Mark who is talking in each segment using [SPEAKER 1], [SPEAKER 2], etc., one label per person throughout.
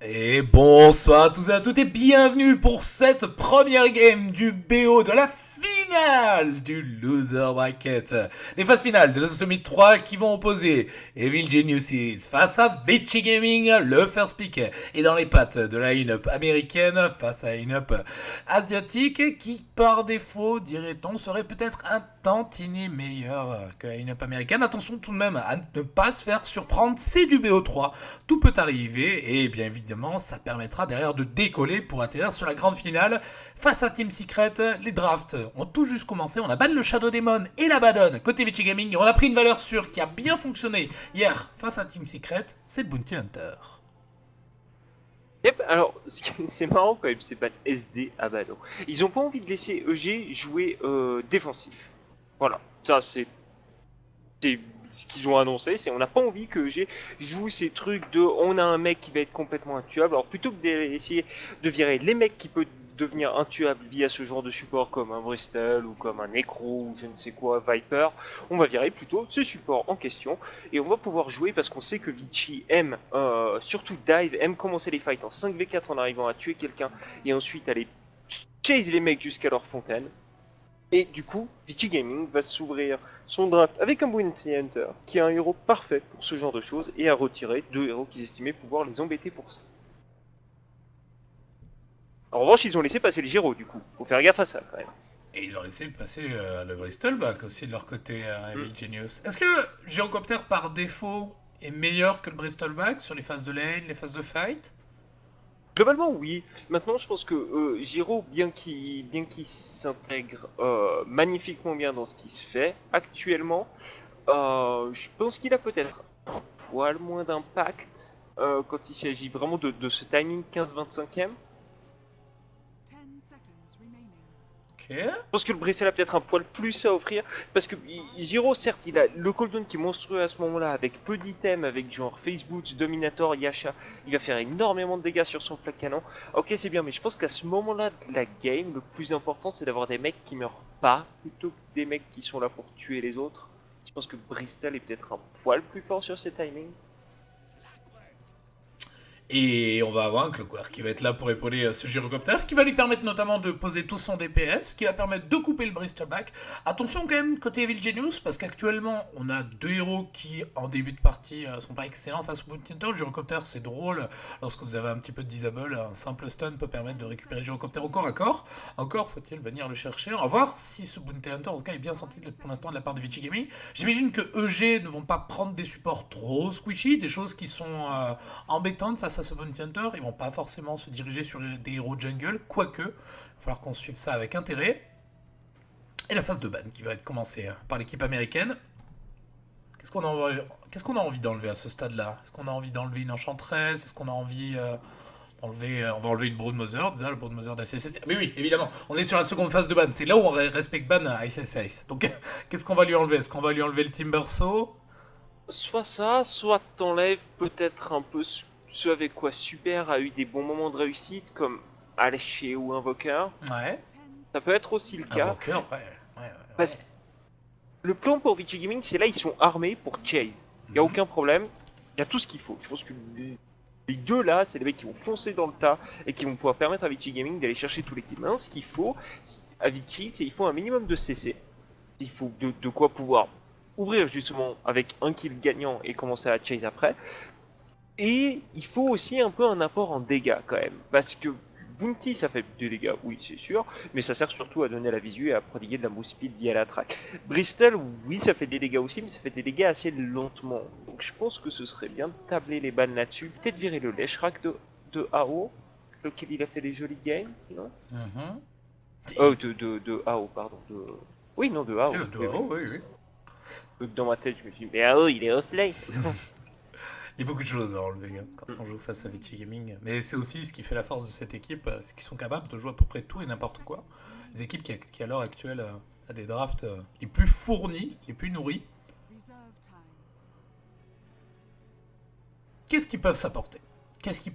[SPEAKER 1] Et bonsoir à tous et à toutes et bienvenue pour cette première game du BO de la finale du Loser Bracket. Les phases finales de The Summit 3 qui vont opposer Evil Geniuses face à Vichy Gaming, le first pick. Et dans les pattes de la line-up américaine face à la line-up asiatique qui par défaut, dirait-on, serait peut-être un tantinet meilleur que la line-up américaine. Attention tout de même à ne pas se faire surprendre, c'est du BO3. Tout peut arriver et bien évidemment ça permettra derrière de décoller pour atterrir sur la grande finale face à Team Secret. Les drafts ont tout juste commencé, on a ban le Shadow Demon et la Badon côté Vichy Gaming et on a pris une valeur sûre qui a bien fonctionné hier face à Team Secret, c'est Bounty Hunter.
[SPEAKER 2] Yep, alors c'est marrant quand même, c'est pas SD à Badon. Ils ont pas envie de laisser EG jouer défensif. Voilà, ça c'est ce qu'ils ont annoncé, c'est on n'a pas envie que EG joue ces trucs de on a un mec qui va être complètement intuable. Alors plutôt que d'essayer de virer les mecs qui peuvent devenir intuables via ce genre de support comme un Bristol ou comme un Necro ou je ne sais quoi, Viper, on va virer plutôt ce support en question et on va pouvoir jouer parce qu'on sait que Vichy aime, surtout Dive, aime commencer les fights en 5v4 en arrivant à tuer quelqu'un et ensuite aller chase les mecs jusqu'à leur fontaine. Et du coup, Vichy Gaming va s'ouvrir son draft avec un Bounty Hunter, qui est un héros parfait pour ce genre de choses, et à retirer deux héros qu'ils estimaient pouvoir les embêter pour ça. En revanche, ils ont laissé passer le Giro, du coup. Faut faire gaffe à ça, quand même.
[SPEAKER 1] Et ils ont laissé passer le Bristleback aussi de leur côté, Evil Genius. Est-ce que Gyrocopter par défaut est meilleur que le Bristleback sur les phases de lane, les phases de fight?
[SPEAKER 2] Globalement, oui. Maintenant, je pense que Giro, bien qu'il s'intègre magnifiquement bien dans ce qui se fait, actuellement, je pense qu'il a peut-être un poil moins d'impact quand il s'agit vraiment de ce timing 15-25e.
[SPEAKER 1] Ok.
[SPEAKER 2] Je pense que le Bristol a peut-être un poil plus à offrir. Parce que Giro, certes, il a le cooldown qui est monstrueux à ce moment-là, avec peu d'items, avec genre Facebook, Dominator, Yasha. Il va faire énormément de dégâts sur son flag canon. Ok, c'est bien, mais je pense qu'à ce moment-là de la game, le plus important, c'est d'avoir des mecs qui meurent pas, plutôt que des mecs qui sont là pour tuer les autres. Je pense que Bristol est peut-être un poil plus fort sur ses timings.
[SPEAKER 1] Et on va avoir un Clockwork qui va être là pour épauler ce gyrocoptère, qui va lui permettre notamment de poser tout son DPS, qui va permettre de couper le Bristleback. Attention quand même côté Evil Genius, parce qu'actuellement on a deux héros qui en début de partie sont pas excellents face au Bounty Hunter. Le gyrocoptère c'est drôle, lorsque vous avez un petit peu de disable, un simple stun peut permettre de récupérer le gyrocoptère au corps à corps. Encore faut-il venir le chercher. On va voir si ce Bounty Hunter en tout cas est bien senti pour l'instant de la part de Vichy Gaming. J'imagine que EG ne vont pas prendre des supports trop squishy, des choses qui sont embêtantes face à ce Bounty Hunter. Ils vont pas forcément se diriger sur des héros jungle, quoique, il va falloir qu'on suive ça avec intérêt. Et la phase de ban qui va être commencée par l'équipe américaine. Qu'est-ce qu'on a envie d'enlever à ce stade-là? Est-ce qu'on a envie d'enlever une enchantress? Est-ce qu'on a envie d'enlever... on va enlever une Broodmother, déjà, le Broodmother de SSS. Mais oui, évidemment, on est sur la seconde phase de ban. C'est là où on respecte ban à SSS. Donc, qu'est-ce qu'on va lui enlever? Est-ce qu'on va lui enlever le Timbersaw?
[SPEAKER 2] Soit ça, soit t'enlèves peut-être un peu ce avec quoi Super a eu des bons moments de réussite, comme Alché ou Invoker.
[SPEAKER 1] Ouais.
[SPEAKER 2] Ça peut être aussi le cas.
[SPEAKER 1] Invoker, ouais.
[SPEAKER 2] Parce que le plan pour Vichy Gaming, c'est là, ils sont armés pour chase. Il n'y a aucun problème. Il y a tout ce qu'il faut. Je pense que les deux là, c'est des mecs qui vont foncer dans le tas et qui vont pouvoir permettre à Vichy Gaming d'aller chercher tout l'équipe. Maintenant, ce qu'il faut à Vichy, c'est qu'il faut un minimum de CC. Il faut de quoi pouvoir ouvrir justement avec un kill gagnant et commencer à chase après. Et il faut aussi un peu un apport en dégâts quand même. Parce que Bounty ça fait des dégâts, oui c'est sûr, mais ça sert surtout à donner la visu et à prodiguer de la move speed via la track. Bristol, oui ça fait des dégâts aussi, mais ça fait des dégâts assez lentement. Donc je pense que ce serait bien de tabler les balles là-dessus. Peut-être virer le Leshrac de AO, lequel il a fait des jolis games sinon. De AO, pardon. Oui, non, de AO.
[SPEAKER 1] Oui.
[SPEAKER 2] Dans ma tête, je me suis dit, mais AO il est offlane.
[SPEAKER 1] Il y a beaucoup de choses à enlever quand on joue face à Vichy Gaming. Mais c'est aussi ce qui fait la force de cette équipe, c'est qu'ils sont capables de jouer à peu près tout et n'importe quoi. Les équipes qui à l'heure actuelle a des drafts les plus fournis, les plus nourris. Qu'est-ce qu'ils peuvent s'apporter? Qu'est-ce qu'ils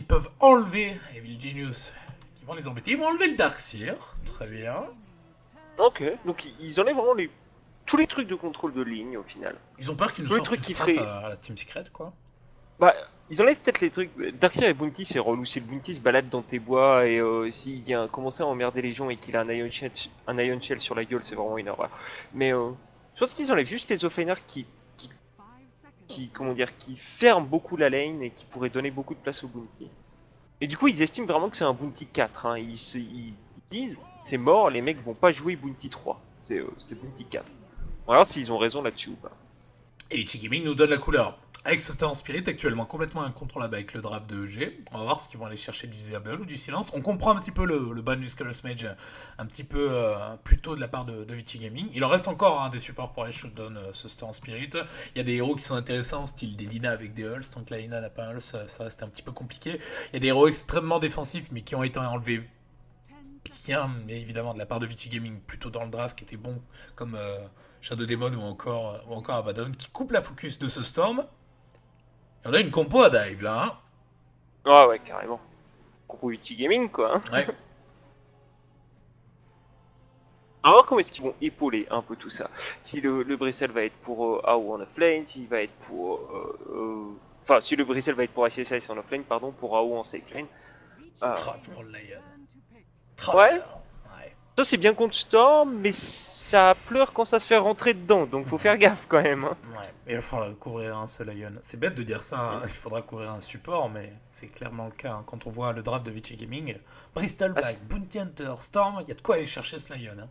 [SPEAKER 1] peuvent enlever? Evil Genius qui vont les embêter. Ils vont enlever le Darkseer, très bien.
[SPEAKER 2] Ok, donc ils enlèvent vraiment tous les trucs de contrôle de ligne au final.
[SPEAKER 1] Ils ont peur qu'ils nous
[SPEAKER 2] Tous les
[SPEAKER 1] sortent
[SPEAKER 2] trucs
[SPEAKER 1] une
[SPEAKER 2] qui
[SPEAKER 1] strat
[SPEAKER 2] feraient.
[SPEAKER 1] à la Team Secret, quoi.
[SPEAKER 2] Bah, ils enlèvent peut-être les trucs. Darkseer et Bounty, c'est relou. Si le Bounty se balade dans tes bois et s'il vient commencer à emmerder les gens et qu'il a un Ion Shell sur la gueule, c'est vraiment une horreur. Mais je pense qu'ils enlèvent juste les offlaners comment dire, qui ferment beaucoup la lane et qui pourraient donner beaucoup de place au Bounty. Et du coup, ils estiment vraiment que c'est un Bounty 4. Hein. Ils disent, c'est mort, les mecs vont pas jouer Bounty 3. C'est Bounty 4. On va voir s'ils ont raison là-dessus ou pas.
[SPEAKER 1] Et Ichi Gaming nous donne la couleur. Avec ce Star Spirit actuellement complètement incontrôlable avec le draft de EG, on va voir s'ils vont aller chercher du Disable ou du silence. On comprend un petit peu le ban du Skull's Mage un petit peu plus tôt de la part de Vici Gaming. Il en reste encore des supports pour aller shutdown ce Star Spirit. Il y a des héros qui sont intéressants, style des Lina avec des Hulls. Tant que la Lina n'a pas un Hull, ça reste un petit peu compliqué. Il y a des héros extrêmement défensifs mais qui ont été enlevés bien, mais évidemment de la part de Vici Gaming plutôt dans le draft qui était bon comme Shadow Demon ou encore Abaddon qui coupe la focus de ce Storm. Et on a une compo à dive là, hein.
[SPEAKER 2] Ah ouais, carrément. Compo Uchi Gaming quoi. Hein.
[SPEAKER 1] Ouais.
[SPEAKER 2] On va voir comment est-ce qu'ils vont épauler un peu tout ça. Si le Bristle va être pour AO en offlane, s'il va être pour. Enfin, si le Bristle va être pour ICSS en offlane, pardon, pour AO en safe lane.
[SPEAKER 1] Pour le Lion.
[SPEAKER 2] Ouais.
[SPEAKER 1] Ouais.
[SPEAKER 2] Ça c'est bien contre Storm, mais ça pleure quand ça se fait rentrer dedans, donc faut faire gaffe quand même. Hein.
[SPEAKER 1] Ouais, mais il va falloir couvrir un seul Lion. C'est bête de dire ça, hein. Il faudra couvrir un support, mais c'est clairement le cas. Hein. Quand on voit le draft de Vici Gaming, Bristol Black, Bounty Hunter, Storm, il y a de quoi aller chercher ce Lion. Hein.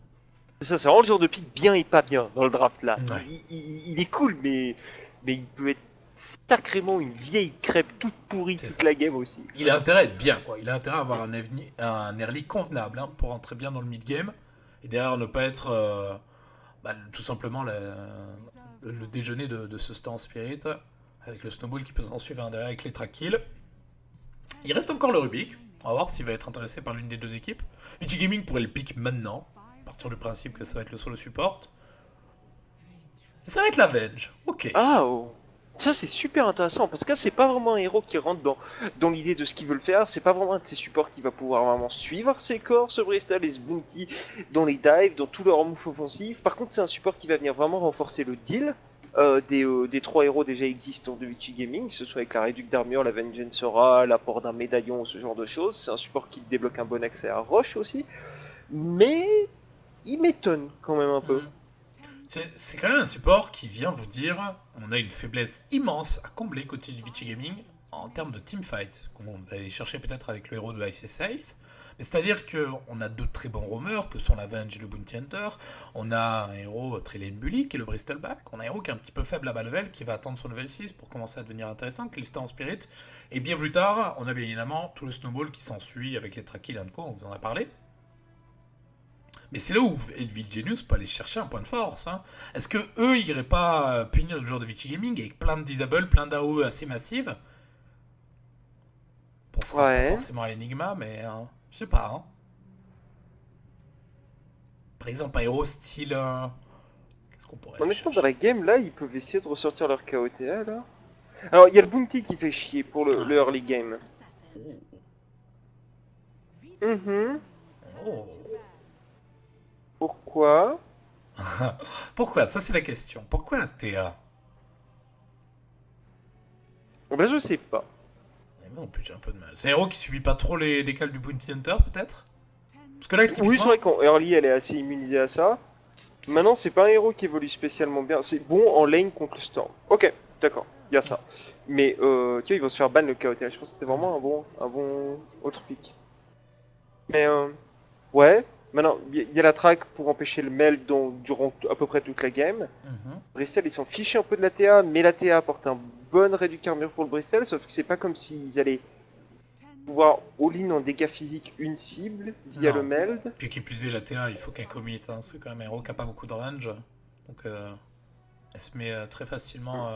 [SPEAKER 2] Ça, c'est vraiment le genre de pick bien et pas bien dans le draft là.
[SPEAKER 1] Ouais.
[SPEAKER 2] Il est cool, mais il peut être sacrément une vieille crêpe toute pourrie toute la game aussi.
[SPEAKER 1] Il a intérêt à être bien, quoi. Il a intérêt à avoir un early convenable pour rentrer bien dans le mid-game. Et derrière, ne pas être tout simplement le déjeuner de ce Star Spirit. Avec le Snowball qui peut s'en suivre derrière avec les track kills. Il reste encore le Rubik. On va voir s'il va être intéressé par l'une des deux équipes. Vici Gaming pourrait le pick maintenant. À partir du principe que ça va être le solo support. Et ça va être la Venge. Ok.
[SPEAKER 2] Ah, oh. Ça c'est super intéressant parce que c'est pas vraiment un héros qui rentre dans l'idée de ce qu'il veut faire, c'est pas vraiment un de ses supports qui va pouvoir vraiment suivre ses corps, ce Bristol et ce Bounty dans les dives, dans tous leurs moves offensifs. Par contre, c'est un support qui va venir vraiment renforcer le deal des trois héros déjà existants de Vici Gaming, que ce soit avec la réduction d'armure, la Vengeance Aura, l'apport d'un médaillon, ce genre de choses. C'est un support qui débloque un bon accès à Roche aussi, mais il m'étonne quand même un peu.
[SPEAKER 1] C'est quand même un support qui vient vous dire on a une faiblesse immense à combler côté du Vici Gaming en termes de teamfight, qu'on va aller chercher peut-être avec le héros de ICS. Mais c'est-à-dire qu'on a deux très bons roamers, que sont la Venge et le Bounty Hunter. On a un héros très lane bully, qui est le Bristleback. On a un héros qui est un petit peu faible à bas level, qui va attendre son level 6 pour commencer à devenir intéressant, qui est le Storm Spirit. Et bien plus tard, on a bien évidemment tout le snowball qui s'ensuit avec les track kills and co, on vous en a parlé. Mais c'est là où Evil Genius peut aller chercher un point de force. Hein. Est-ce que eux iraient pas punir le joueur de Vici Gaming avec plein de disable, plein d'AOE assez massives? Bon, ça sera pas forcément à l'énigma, mais je sais pas. Hein. Par exemple, un héros style. Qu'est-ce qu'on pourrait
[SPEAKER 2] Honnêtement, dans la game là, ils peuvent essayer de ressortir leur KOTA là. Alors, il y a le Bounty qui fait chier pour le early game.
[SPEAKER 1] Oh.
[SPEAKER 2] Pourquoi?
[SPEAKER 1] Pourquoi? Ça, c'est la question. Pourquoi la TA?
[SPEAKER 2] Ben, je sais pas.
[SPEAKER 1] Mais non plus, j'ai un peu de mal. C'est un héros qui subit pas trop les décals du Bounty Hunter, peut-être? Parce que là,
[SPEAKER 2] Oui, c'est vrai qu'en early, elle est assez immunisée à ça. Maintenant, c'est pas un héros qui évolue spécialement bien. C'est bon en lane contre le Storm. Ok, d'accord, il y a ça. Mais, tu vois, ils vont se faire ban le KOTA. Je pense que c'était vraiment un bon autre pick. Mais, ouais. Maintenant, il y a la track pour empêcher le meld durant à peu près toute la game. Bristol, ils s'en fichent un peu de la TA, mais la TA apporte un bon réduction armure pour le Bristol, sauf que c'est pas comme s'ils allaient pouvoir all-in en dégâts physiques une cible via le meld.
[SPEAKER 1] Puis qui plus est, la TA, il faut qu'elle commit. Hein. C'est quand même un héros qui a pas beaucoup de range. Donc, elle se met très facilement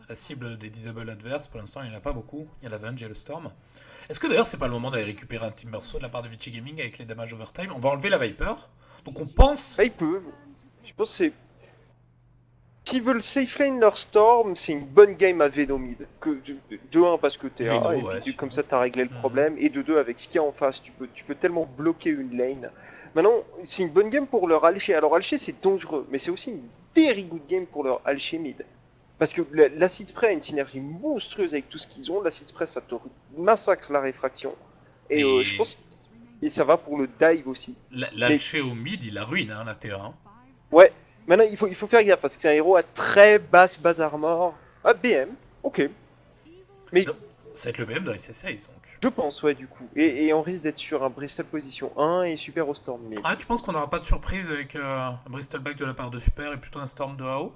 [SPEAKER 1] la cible des disable adverses. Pour l'instant, il n'y en a pas beaucoup. Il y a la Venge et le Storm. Est-ce que d'ailleurs c'est pas le moment d'aller récupérer un Timbersaw de la part de Vici Gaming avec les damages overtime? On va enlever la Viper. Donc on pense.
[SPEAKER 2] Bah, ils peuvent. Je pense que c'est. S'ils veulent safe lane leur Storm, c'est une bonne game à Venom mid. De 1 parce que t'es
[SPEAKER 1] Venom,
[SPEAKER 2] et
[SPEAKER 1] ouais,
[SPEAKER 2] puis comme ça t'as réglé le problème. Et de 2 avec ce qu'il y a en face, tu peux tellement bloquer une lane. Maintenant, c'est une bonne game pour leur Alché. Alors Alché c'est dangereux, mais c'est aussi une very good game pour leur Alché mid. Parce que l'acide spray a une synergie monstrueuse avec tout ce qu'ils ont. L'acide spray, ça te massacre la réfraction. Et je
[SPEAKER 1] Et
[SPEAKER 2] pense que ça va pour le dive aussi. Mais
[SPEAKER 1] l'alché au mid, il la ruine, hein, la TA. Hein.
[SPEAKER 2] ouais, maintenant il faut faire gaffe parce que c'est un héros à très basse base armor. Ah, BM, ok. Mais
[SPEAKER 1] Non, ça va être le BM de SSS, donc.
[SPEAKER 2] je pense, ouais, du coup. Et on risque d'être sur un Bristol position 1 et Super au Storm. Mais
[SPEAKER 1] Ah, tu penses qu'on n'aura pas de surprise avec un Bristol Back de la part de Super et plutôt un Storm de AO?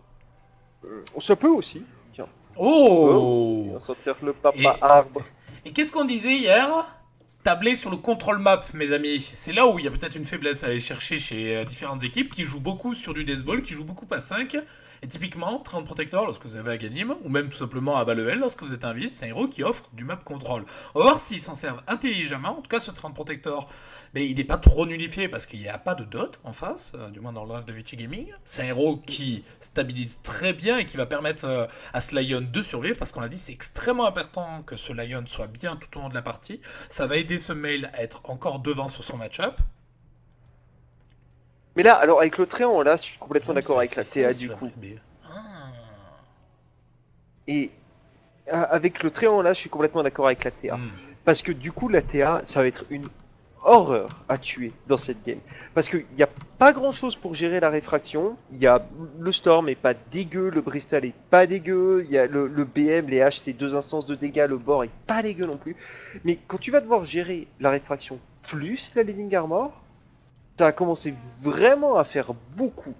[SPEAKER 2] ça peut aussi. Tiens. Oh, il
[SPEAKER 1] Oh!
[SPEAKER 2] va sortir le papa
[SPEAKER 1] Et,
[SPEAKER 2] arbre.
[SPEAKER 1] et qu'est-ce qu'on disait hier? Tabler sur le control map, mes amis. C'est là où il y a peut-être une faiblesse à aller chercher chez différentes équipes qui jouent beaucoup sur du Deathball, qui jouent beaucoup à 5. Et typiquement, Treant Protector, lorsque vous avez Aghanim, ou même tout simplement à Bas-Level, lorsque vous êtes un vice, c'est un héros qui offre du map control. On va voir s'ils s'en servent intelligemment. En tout cas, ce Treant Protector, mais il n'est pas trop nullifié parce qu'il n'y a pas de dot en face, du moins dans le draft de Vichy Gaming. C'est un héros qui stabilise très bien et qui va permettre à ce Lion de survivre parce qu'on l'a dit, c'est extrêmement important que ce Lion soit bien tout au long de la partie. Ça va aider ce mail à être encore devant sur son match-up.
[SPEAKER 2] Mais là, alors avec le Tréant, là, je suis complètement d'accord avec la
[SPEAKER 1] C'est
[SPEAKER 2] TA du coup. Et avec le Tréant, là, je suis complètement d'accord avec la TA. Parce que du coup, la TA, ça va être une horreur à tuer dans cette game. Parce qu'il n'y a pas grand chose pour gérer la réfraction. Il y a le Storm est pas dégueu, le Bristol est pas dégueu, il y a le BM, les H, c'est 2 instances de dégâts, le bord est pas dégueu non plus. Mais quand tu vas devoir gérer la réfraction plus la Living Armor, ça a commencé vraiment à faire beaucoup.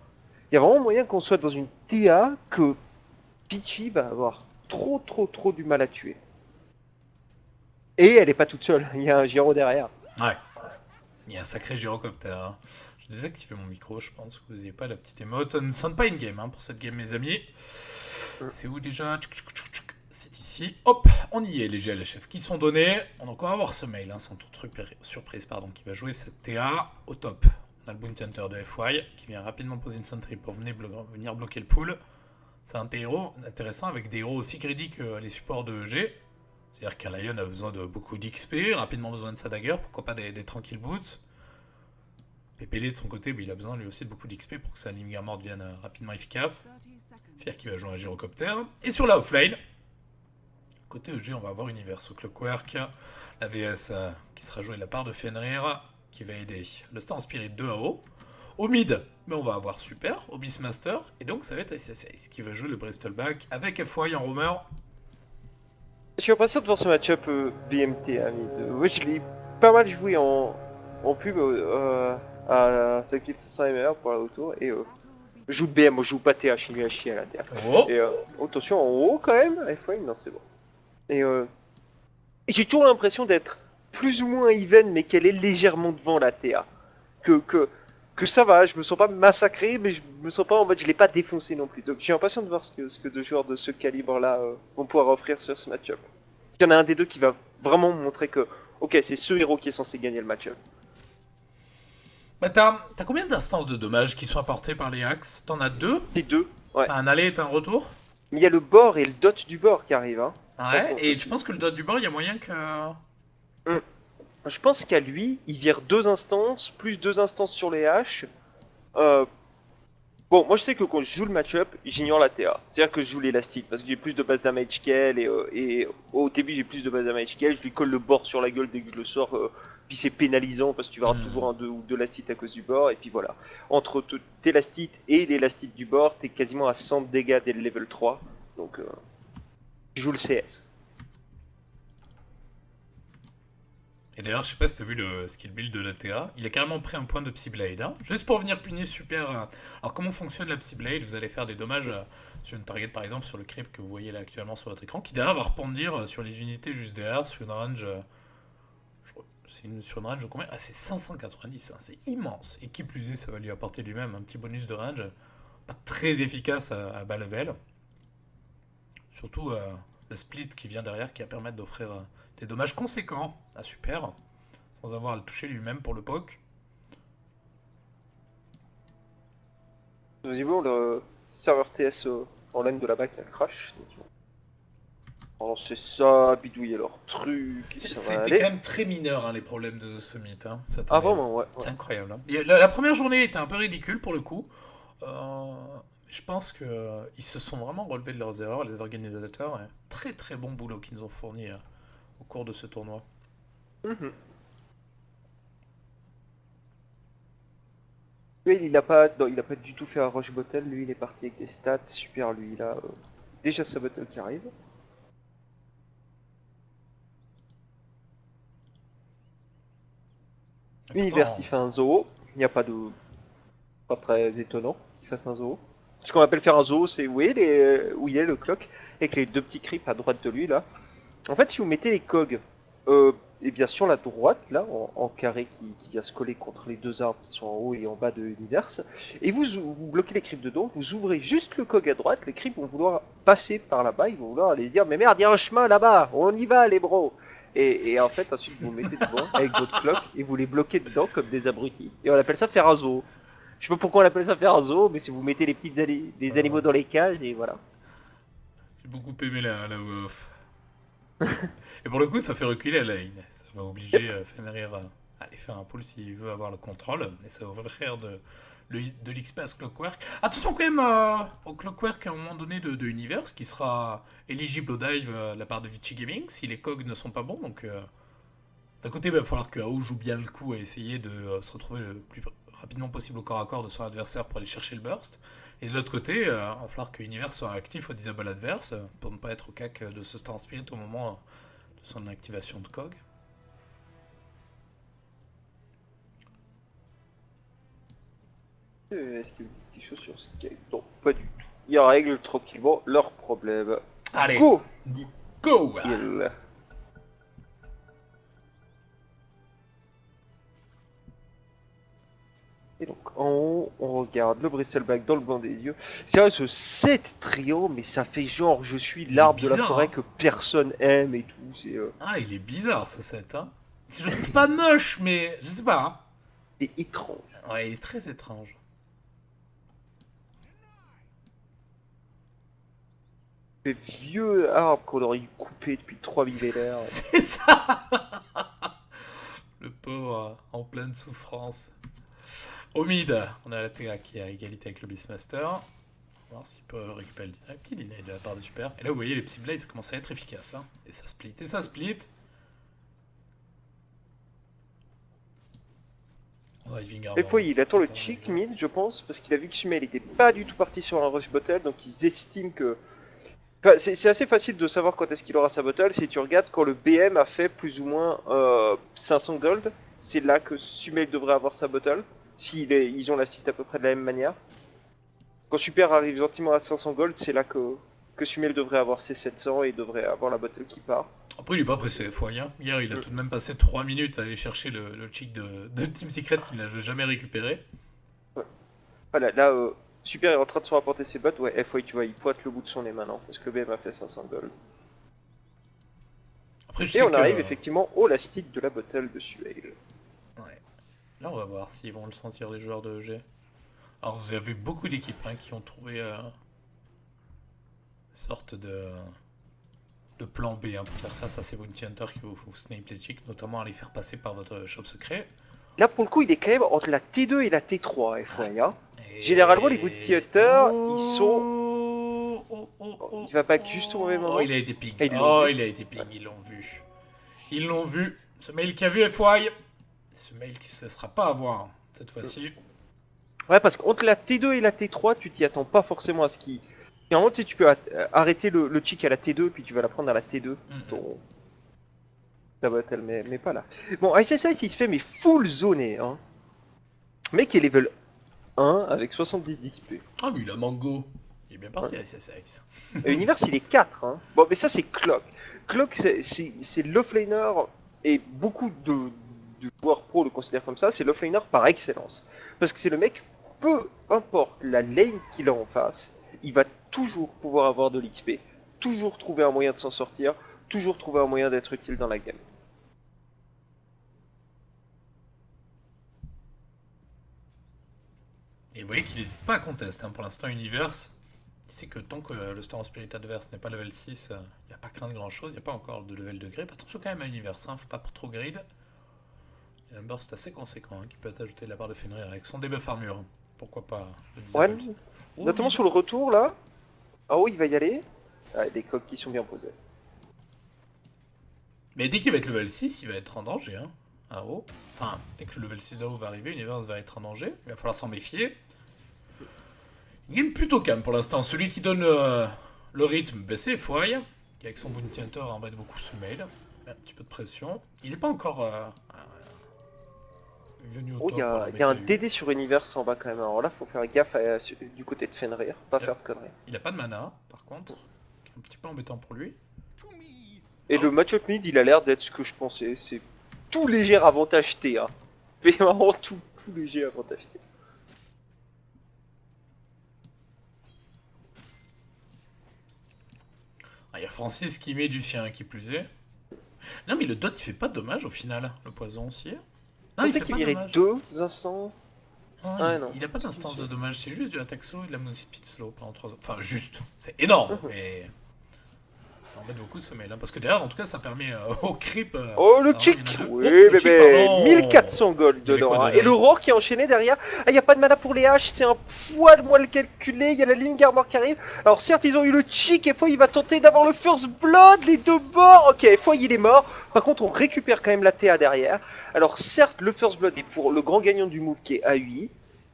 [SPEAKER 2] Il y a vraiment moyen qu'on soit dans une TA que Peachy va avoir trop du mal à tuer. Et elle est pas toute seule, il y a un Giro derrière.
[SPEAKER 1] Ouais. Il y a un sacré gyrocoptère. Hein. Je désactive mon micro, je pense que vous n'avez pas la petite émote. Ça ne sonne pas in-game hein, pour cette game, mes amis. C'est où déjà? C'est ici. Hop, on y est, les GLHF qui sont donnés. Donc on va voir ce mail, hein, sans toute surprise, pardon, qui va jouer cette TA au top. On a le Bounty Hunter de FY qui vient rapidement poser une sentry pour venir bloquer le pool. C'est un héros intéressant avec des héros aussi greedy que les supports de EG. C'est-à-dire qu'un Lion a besoin de beaucoup d'XP, rapidement besoin de sa dagger, pourquoi pas des tranquilles boots. PPL de son côté, il a besoin lui aussi de beaucoup d'XP pour que sa Living Armor devienne rapidement efficace. Fier qui va jouer un gyrocoptère. Et sur la offlane, côté EG, on va avoir Universe au Clockwork, la VS qui sera jouée de la part de Fenrir, qui va aider le Star Spirit 2 à haut. Au mid, mais on va avoir Super, au Beastmaster, et donc ça va être SSS qui va jouer le Bristol Back avec FY en roamer.
[SPEAKER 2] Je suis impatient de voir ce match-up BMT à mid. Ouais, je l'ai pas mal joué en pub à Sacrifice 500 MR pour la retour, et je joue BM, moi je joue pas TA, je suis nul à chier à la TA.
[SPEAKER 1] Oh.
[SPEAKER 2] Et attention en haut quand même, FY, non c'est bon. Et j'ai toujours l'impression d'être plus ou moins even, mais qu'elle est légèrement devant la TA. Que ça va, je me sens pas massacré, mais je me sens pas en mode je l'ai pas défoncé non plus. Donc je suis impatient de voir ce que deux joueurs de ce calibre-là vont pouvoir offrir sur ce match-up. S'il y en a un des deux qui va vraiment montrer que, ok, c'est ce héros qui est censé gagner le match-up.
[SPEAKER 1] Bah t'as combien d'instances de dommages qui sont apportées par les axes? T'en as 2?
[SPEAKER 2] C'est deux, ouais.
[SPEAKER 1] T'as un aller et un retour?
[SPEAKER 2] Mais il y a le bord et le dot du bord qui arrivent, hein.
[SPEAKER 1] Ouais, et je pense que le dot du bord, il y a moyen que...
[SPEAKER 2] Je pense qu'à lui, il vire 2 instances, plus 2 instances sur les haches. Bon, moi je sais que quand je joue le match-up, j'ignore la TA. C'est-à-dire que je joue l'élastique, parce que j'ai plus de base damage qu'elle, et au début j'ai plus de base damage qu'elle, je lui colle le bord sur la gueule dès que je le sors, puis c'est pénalisant, parce que tu vas avoir toujours un 2 ou 2 lastite à cause du bord, et puis voilà. Entre tes lastites et les lastites du bord, t'es quasiment à 100 de dégâts dès le level 3, donc tu joues le CS.
[SPEAKER 1] Et d'ailleurs, je sais pas si t'as vu le skill build de la TA, il a carrément pris un point de Psyblade, hein, juste pour venir punir Super. Alors comment fonctionne la Psyblade? Vous allez faire des dommages sur une target par exemple, sur le creep que vous voyez là actuellement sur votre écran, qui derrière va rependir sur les unités juste derrière, sur une range... sur une range de combien? Ah c'est 590, hein, c'est immense. Et qui plus est, ça va lui apporter lui-même un petit bonus de range, pas très efficace à bas level. Surtout le split qui vient derrière, qui va permettre d'offrir... des dommages conséquents à Super, sans avoir à le toucher lui-même pour le poke.
[SPEAKER 2] Vas-y, bon, le serveur TS en laine de la BAC a crash. Alors c'est ça, bidouiller leur truc.
[SPEAKER 1] C'était quand même très mineur hein, les problèmes de ce mythe. Hein,
[SPEAKER 2] vraiment, ouais.
[SPEAKER 1] C'est incroyable. Hein. La première journée était un peu ridicule pour le coup. Je pense que ils se sont vraiment relevés de leurs erreurs, les organisateurs. Et très très bon boulot qu'ils nous ont fourni au cours de ce tournoi.
[SPEAKER 2] Mhm. Lui, il a pas, non, il a pas du tout fait un rush bottle. Lui, il est parti avec des stats super. Lui, il a déjà sa bottle qui arrive.
[SPEAKER 1] Et
[SPEAKER 2] Univers,
[SPEAKER 1] pourtant,
[SPEAKER 2] il fait un zoo. Il n'y a pas de, pas très étonnant qu'il fasse un zoo. Ce qu'on appelle faire un zoo, c'est où il est le clock, avec les deux petits creeps à droite de lui là. En fait, si vous mettez les cogs, et bien sur la droite, là, en carré qui vient se coller contre les deux arbres qui sont en haut et en bas de l'univers, et vous bloquez les creeps dedans, vous ouvrez juste le cog à droite, les creeps vont vouloir passer par là-bas, ils vont vouloir aller dire mais merde, il y a un chemin là-bas, on y va les bros. Et en fait, ensuite, vous mettez devant avec votre clock et vous les bloquez dedans comme des abrutis. Et on appelle ça faire un zoo. Je sais pas pourquoi on appelle ça faire un zoo, mais si vous mettez les des
[SPEAKER 1] euh,
[SPEAKER 2] animaux dans les cages et voilà.
[SPEAKER 1] j'ai beaucoup aimé la voix off. Et pour le coup, ça fait reculer la lane. Ça va
[SPEAKER 2] Yep.
[SPEAKER 1] obliger Fenrir à aller faire un pull s'il veut avoir le contrôle. Et ça va ouvrir de l'XP à ce Clockwork. Attention quand même au Clockwork à un moment donné de Universe qui sera éligible au dive de la part de Vichy Gaming si les cogs ne sont pas bons. Donc d'un côté, il va falloir que AO joue bien le coup et essayer de se retrouver le plus rapidement possible au corps à corps de son adversaire pour aller chercher le burst. Et de l'autre côté, il va falloir que Universe soit actif au disable adverse pour ne pas être au cac de ce Star Spirit au moment de son activation de cog.
[SPEAKER 2] Est-ce qu'ils disent quelque chose sur Skype? Non, pas du tout. Ils règlent tranquillement leurs problèmes.
[SPEAKER 1] Allez,
[SPEAKER 2] Go
[SPEAKER 1] go.
[SPEAKER 2] il. Et donc en haut, on regarde le Bristleback dans le blanc des yeux. C'est vrai, ce 7 trio, mais ça fait genre je suis
[SPEAKER 1] Il est
[SPEAKER 2] l'arbre de la
[SPEAKER 1] bizarre,
[SPEAKER 2] forêt
[SPEAKER 1] hein.
[SPEAKER 2] que personne aime et tout.
[SPEAKER 1] Ah, il est bizarre ce set, hein. Je le trouve pas moche, mais je sais pas,
[SPEAKER 2] C'est étrange.
[SPEAKER 1] hein. Ouais, il est très étrange.
[SPEAKER 2] Ce vieux arbre qu'on aurait coupé depuis 3 millénaires.
[SPEAKER 1] C'est ça. Le pauvre en pleine souffrance. Au mid, on a la TEA qui est à égalité avec le Beastmaster. On va voir s'il peut récupérer le petit deny de la part de Super. Et là, vous voyez, les Psyblades commencent à être efficaces, hein. Et ça split, et ça split. Driving
[SPEAKER 2] Des fois,
[SPEAKER 1] Armor.
[SPEAKER 2] il attend le check mid, je pense, parce qu'il a vu que Sumel était pas du tout parti sur un rush bottle, donc il estime que. Enfin, c'est assez facile de savoir quand est-ce qu'il aura sa bottle. Si tu regardes quand le BM a fait plus ou moins 500 gold, c'est là que Sumel devrait avoir sa bottle. Ils ont la site à peu près de la même manière. Quand Super arrive gentiment à 500 gold, c'est là que Sumel devrait avoir ses 700 et devrait avoir la bottle qui part.
[SPEAKER 1] Après, il est pas pressé, FY, hein. Hier, il a tout de même passé 3 minutes à aller chercher le check de Team Secret qu'il n'a jamais récupéré.
[SPEAKER 2] Ouais. Voilà, là, Super est en train de se rapporter ses bottes. Ouais, FY, tu vois, il pointe le bout de son nez maintenant, parce que le BM a fait 500 gold.
[SPEAKER 1] Après, je
[SPEAKER 2] Et
[SPEAKER 1] sais
[SPEAKER 2] on
[SPEAKER 1] que.
[SPEAKER 2] arrive effectivement au lastic de la bottle de Suhail.
[SPEAKER 1] Ouais. Là, on va voir s'ils vont le sentir, les joueurs de EG. Alors, vous avez beaucoup d'équipes hein, qui ont trouvé une sorte de plan B hein, pour faire face à ces bounty hunters qui vous snipe les chicks, notamment à les faire passer par votre shop secret.
[SPEAKER 2] Là, pour le coup, il est quand même entre la T2 et la T3, FY. Hein.
[SPEAKER 1] Et...
[SPEAKER 2] Généralement, les bounty hunters, ils sont. Il va back juste au mauvais moment.
[SPEAKER 1] Oh, il a été ping.
[SPEAKER 2] Ah, ils l'ont
[SPEAKER 1] Oh,
[SPEAKER 2] vu.
[SPEAKER 1] il a été ping, ils l'ont vu. Ils l'ont vu. Ce mail qui a vu FY. Ce mail qui se laissera pas avoir cette fois-ci.
[SPEAKER 2] Ouais, parce qu'entre la T2 et la T3, tu t'y attends pas forcément à ce qui. Normalement, tu sais, tu peux arrêter le chick à la T2, puis tu vas la prendre à la T2. Ton... Ta bottle, mais pas là. Bon, ISS, il se fait mais full zoné. Hein. Le mec est level 1 avec 70 d'XP.
[SPEAKER 1] Ah, mais il a Mango. Il est bien parti
[SPEAKER 2] Ouais.
[SPEAKER 1] à SSX.
[SPEAKER 2] Univers, il est 4. Hein. Bon, mais ça, c'est Clock. Clock, c'est l'offlaner, et beaucoup de joueurs pro le considèrent comme ça, c'est l'offlaner par excellence. Parce que c'est le mec, peu importe la lane qu'il a en face, il va toujours pouvoir avoir de l'XP, toujours trouver un moyen de s'en sortir, toujours trouver un moyen d'être utile dans la game.
[SPEAKER 1] Et vous voyez qu'il n'hésite pas à contester. Hein. Pour l'instant, Universe, il sait que tant que le Storm Spirit adverse n'est pas level 6, il n'y a pas craint de grand chose. Il n'y a pas encore de level de grip. Attention quand même à Universe, hein, faut pas trop grid. Il y a un burst assez conséquent hein, qui peut être ajouté de la part de Fenrir avec son debuff armure pourquoi pas le
[SPEAKER 2] Ouais,
[SPEAKER 1] disable. Oh,
[SPEAKER 2] notamment sur le retour là. Ah oui, il va y aller. Ah, des coques qui sont bien posées.
[SPEAKER 1] Mais dès qu'il va être level 6, il va être en danger. Hein. AO. Enfin, dès que le level 6 d'AO va arriver, Universe va être en danger. Il va falloir s'en méfier. Une game plutôt calme pour l'instant. Celui qui donne le rythme, ben, c'est Foy, qui avec son Bounty Hunter embête beaucoup ce mail. Un petit peu de pression. Il n'est pas encore venu au
[SPEAKER 2] Oh,
[SPEAKER 1] top.
[SPEAKER 2] il y a un DD sur Universe en bas quand même. Alors là, faut faire gaffe du côté de Fenrir, pas faire de conneries.
[SPEAKER 1] Il a pas de mana, par contre. Qui est un petit peu embêtant pour lui.
[SPEAKER 2] Et le match-up mid, il a l'air d'être ce que je pensais. C'est tout léger avantage T. Hein. Mais vraiment tout léger avantage T.
[SPEAKER 1] Ah, il y a Francis qui met du sien, qui plus est. Non, mais le dot, il fait pas de dommage au final. Le poison aussi.
[SPEAKER 2] Je pensais qu'il virait 2 instants.
[SPEAKER 1] Non, il a pas d'instance de dommage, c'est juste du attack slow et de la moon speed slow pendant 3 ans. Enfin, juste. C'est énorme, mais. Ça embête beaucoup ce mail, hein, parce que derrière, en tout cas, ça permet au creep.
[SPEAKER 2] Oh, le chick. Oui, bébé. 1400 gold dedans. Hein. Et le roar qui est enchaîné derrière. Ah, il n'y a pas de mana pour les haches, c'est un poil moins le calculé. Il y a la ligne Garmor qui arrive. Alors, certes, ils ont eu le chick et Foy, il va tenter d'avoir le first blood. Les deux bords. Ok, Foy, il est mort. Par contre, on récupère quand même la TA derrière. Alors, certes, le first blood est pour le grand gagnant du move qui est AUI.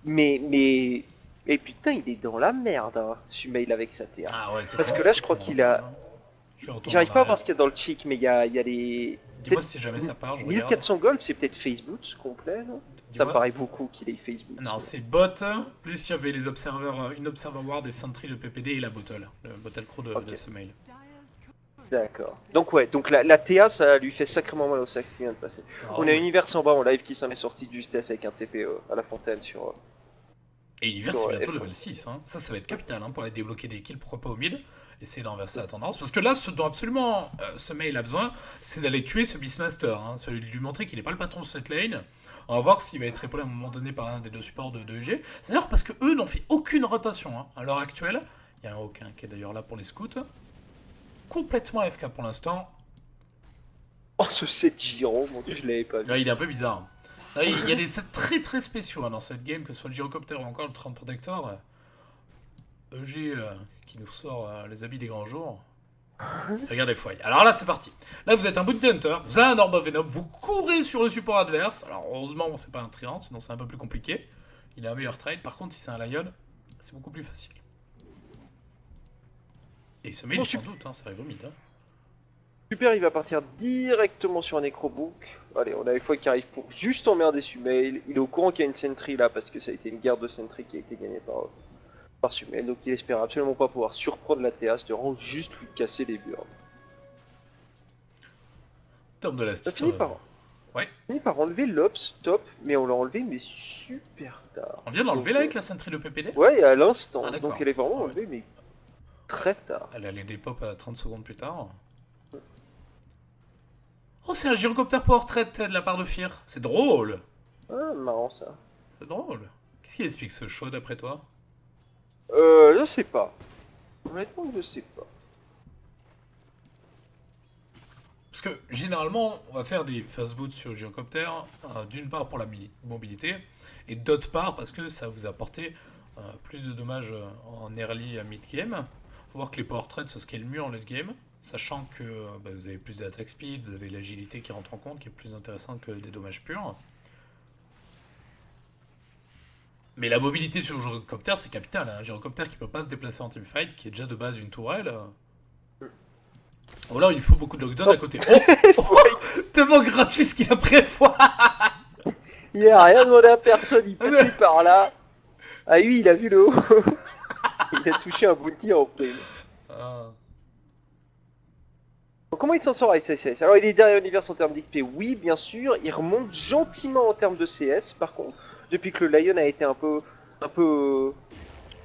[SPEAKER 2] Mais putain, il est dans la merde, hein, Sumail avec sa TA.
[SPEAKER 1] Ah ouais,
[SPEAKER 2] parce que là, je crois qu'il a. J'arrive pas à voir ce qu'il y a dans le chic, mais il y a les.
[SPEAKER 1] Dis-moi si jamais ça part, je
[SPEAKER 2] 1400 gold, c'est peut-être Facebook complet, non? Ça me paraît beaucoup qu'il ait Facebook.
[SPEAKER 1] Non, c'est bot, plus il y avait les observeurs, une observer ward des sentry, le PPD et la bottle. Le bottle crow de ce mail.
[SPEAKER 2] D'accord. Donc ouais, donc la TA, ça lui fait sacrément mal au sac qui vient de passer. On a Universe en bas en live qui s'en est sorti de justesse avec un TPE à la fontaine sur...
[SPEAKER 1] Et Universe c'est bientôt level 6, hein. Ça va être capital hein, pour aller débloquer des kills, pourquoi pas au mid. Essayer d'inverser la tendance. Parce que là, ce dont absolument ce mail a besoin, c'est d'aller tuer ce Beastmaster. Hein, de lui montrer qu'il n'est pas le patron de cette lane. On va voir s'il va être épaulé à un moment donné par l'un des deux supports de EG. C'est d'ailleurs parce qu'eux n'ont fait aucune rotation hein, à l'heure actuelle. Il y a un Hawk qui est d'ailleurs là pour les scouts. Complètement AFK pour l'instant.
[SPEAKER 2] Oh, ce set Giro, mon dieu, je l'avais pas vu.
[SPEAKER 1] Ouais, il est un peu bizarre. Là, il y a des sets très très spéciaux hein, dans cette game, que ce soit le Gyrocopter ou encore le Trend Protector. EG qui nous sort les habits des grands jours. Regardez Foy. Alors là, c'est parti. Là, vous êtes un Bounty Hunter, vous avez un Orb of Venom, vous courez sur le support adverse. Alors, heureusement, c'est pas un Tyrant, sinon c'est un peu plus compliqué. Il a un meilleur trade. Par contre, si c'est un Lion, c'est beaucoup plus facile. Et il se met sans doute, hein, ça arrive au mid. Hein.
[SPEAKER 2] Super, il va partir directement sur un Necrobook. Allez, on a les Foy qui arrive pour juste emmerder Sumail. Il est au courant qu'il y a une sentry là, parce que ça a été une guerre de sentry qui a été gagnée par Sumail, donc il espère absolument pas pouvoir surprendre la TA, c'est vraiment juste lui casser les burnes.
[SPEAKER 1] Top de la
[SPEAKER 2] Ça finit par enlever l'Ops, top, mais on l'a enlevé mais super tard.
[SPEAKER 1] On vient de l'enlever là avec la sentry de PPD?
[SPEAKER 2] Ouais, à l'instant,
[SPEAKER 1] ah,
[SPEAKER 2] donc elle est vraiment enlevée mais très tard.
[SPEAKER 1] Elle allait des pop à 30 secondes plus tard. Oh, c'est un Gyrocopter Power Trade de la part de Fear. C'est drôle.
[SPEAKER 2] Ah, marrant ça.
[SPEAKER 1] C'est drôle. Qu'est-ce qui explique ce show d'après toi?
[SPEAKER 2] Je sais pas. Honnêtement, je sais pas.
[SPEAKER 1] Parce que généralement, on va faire des fast boots sur le Gyrocopter, d'une part pour la mobilité, et d'autre part parce que ça vous a apporté plus de dommages en early à mid-game. Faut voir que les power trades se scale mieux en late game, sachant que vous avez plus d'attack speed, vous avez l'agilité qui rentre en compte, qui est plus intéressante que des dommages purs. Mais la mobilité sur le gyrocopter, c'est capital. Un gyrocopter qui peut pas se déplacer en teamfight, qui est déjà de base une tourelle. Oh là, il faut beaucoup de lockdown à côté. Oh, tellement gratuit ce qu'il a pris à fois.
[SPEAKER 2] Il a rien demandé à personne, il passait par là. Ah oui, il a vu le haut. Il a touché un bounty en prime. Comment il s'en sort à SSS? Alors il est derrière Universe en termes d'XP, oui bien sûr. Il remonte gentiment en termes de CS par contre. Depuis que le Lion a été un peu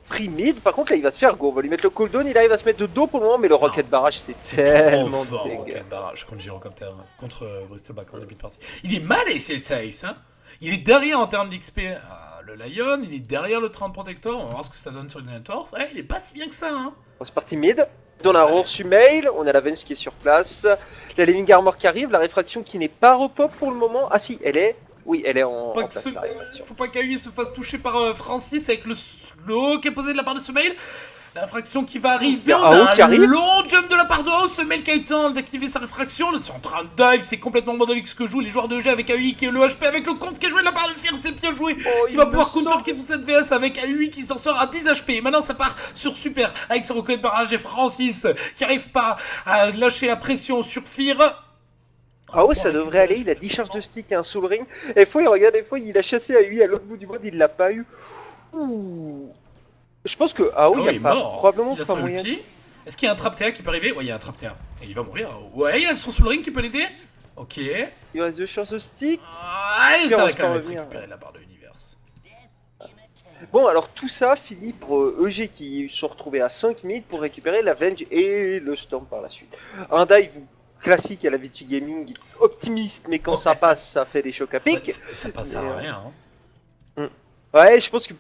[SPEAKER 2] pris mid, par contre là il va se faire go, on va lui mettre le cooldown, il arrive à se mettre de dos pour le moment, mais le Rocket Barrage c'est tellement
[SPEAKER 1] fort, Rocket Barrage contre Gyrocopter, contre Bristleback en début de partie. Il est mal SSS, hein. Il est derrière en termes d'XP le Lion, il est derrière le Trend Protector, on va voir ce que ça donne sur une Networks. Il est pas si bien que ça, hein.
[SPEAKER 2] On c'est parti mid, dans la Roar Sumail, on a la Venge qui est sur place, la Living Armor qui arrive, la réfraction qui n'est pas repop pour le moment, ah si, elle est Oui, elle est
[SPEAKER 1] Faut pas
[SPEAKER 2] en
[SPEAKER 1] que
[SPEAKER 2] place, la réfraction.
[SPEAKER 1] faut pas qu'Aoi se fasse toucher par Francis avec le slow qui est posé de la part de Semail. La réfraction qui va arriver,
[SPEAKER 2] Il y a
[SPEAKER 1] on a
[SPEAKER 2] AO qui
[SPEAKER 1] un
[SPEAKER 2] arrive.
[SPEAKER 1] long jump de la part de AO, Semail qui a eu le temps d'activer sa réfraction, là, c'est en train de dive, c'est complètement Bandolix ce que jouent les joueurs de G avec AUI qui est le HP avec le compte qui est joué de la part de Fear, c'est bien joué,
[SPEAKER 2] Oh,
[SPEAKER 1] qui va
[SPEAKER 2] il
[SPEAKER 1] pouvoir
[SPEAKER 2] le sort.
[SPEAKER 1] counter-kill sur cette VS avec AUI qui s'en sort à 10 HP, et maintenant ça part sur Super, avec ce reconnaître barrage et Francis qui arrive pas à lâcher la pression sur Fear.
[SPEAKER 2] Ah ouais, ça devrait aller, il a 10 charges de stick et un soul ring. Et fois, regarde, des fois, il a chassé à lui à l'autre bout du monde, il l'a pas eu. Ouh. Je pense que AO, il
[SPEAKER 1] Ah
[SPEAKER 2] n'y
[SPEAKER 1] oui,
[SPEAKER 2] a pas,
[SPEAKER 1] mort.
[SPEAKER 2] probablement
[SPEAKER 1] Il a
[SPEAKER 2] pas
[SPEAKER 1] son
[SPEAKER 2] moyen.
[SPEAKER 1] ulti. Est-ce qu'il y a un trap TA qui peut arriver? Ouais, il y a un trap TA. Et il va mourir. Ouais, il y a son soul ring qui peut l'aider. Ok.
[SPEAKER 2] Il reste 2 charges de stick.
[SPEAKER 1] Allez,
[SPEAKER 2] Puis on
[SPEAKER 1] ça va
[SPEAKER 2] va
[SPEAKER 1] quand même
[SPEAKER 2] pas
[SPEAKER 1] être
[SPEAKER 2] revenir.
[SPEAKER 1] récupéré de la part de l'univers.
[SPEAKER 2] Bon, alors tout ça finit pour EG qui se sont retrouvés à 5 minutes pour récupérer l'Avenge et le Storm par la suite. Un dive classique à la Vici Gaming, optimiste, mais quand ça passe, ça fait des chocs à
[SPEAKER 1] Ouais,
[SPEAKER 2] pic.
[SPEAKER 1] ça passe à rien. Hein.
[SPEAKER 2] Ouais, je pense que,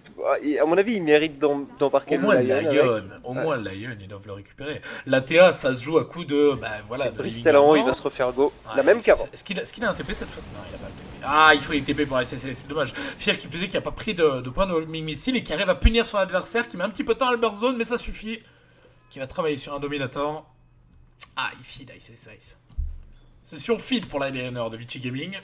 [SPEAKER 2] à mon avis, il mérite d'embarquer
[SPEAKER 1] Au moins
[SPEAKER 2] le Lion.
[SPEAKER 1] Lion, au moins Lion, ils doivent le récupérer. La TA, ça se joue à coup de, bah voilà, de
[SPEAKER 2] Bristol en haut, il va se refaire go.
[SPEAKER 1] Ouais,
[SPEAKER 2] La même qu'avant.
[SPEAKER 1] Est-ce qu'il a un TP cette fois? Non, il a pas le TP. Ah, il faut les TP pour SSC, c'est dommage. Fier qui plaisait, qui a pas pris de points de homing missile et qui arrive à punir son adversaire, qui met un petit peu de temps à Albert Zone, mais ça suffit. Qui va travailler sur un Dominator. Ah, il feed Ice. Session feed pour la Leonor de Vici Gaming.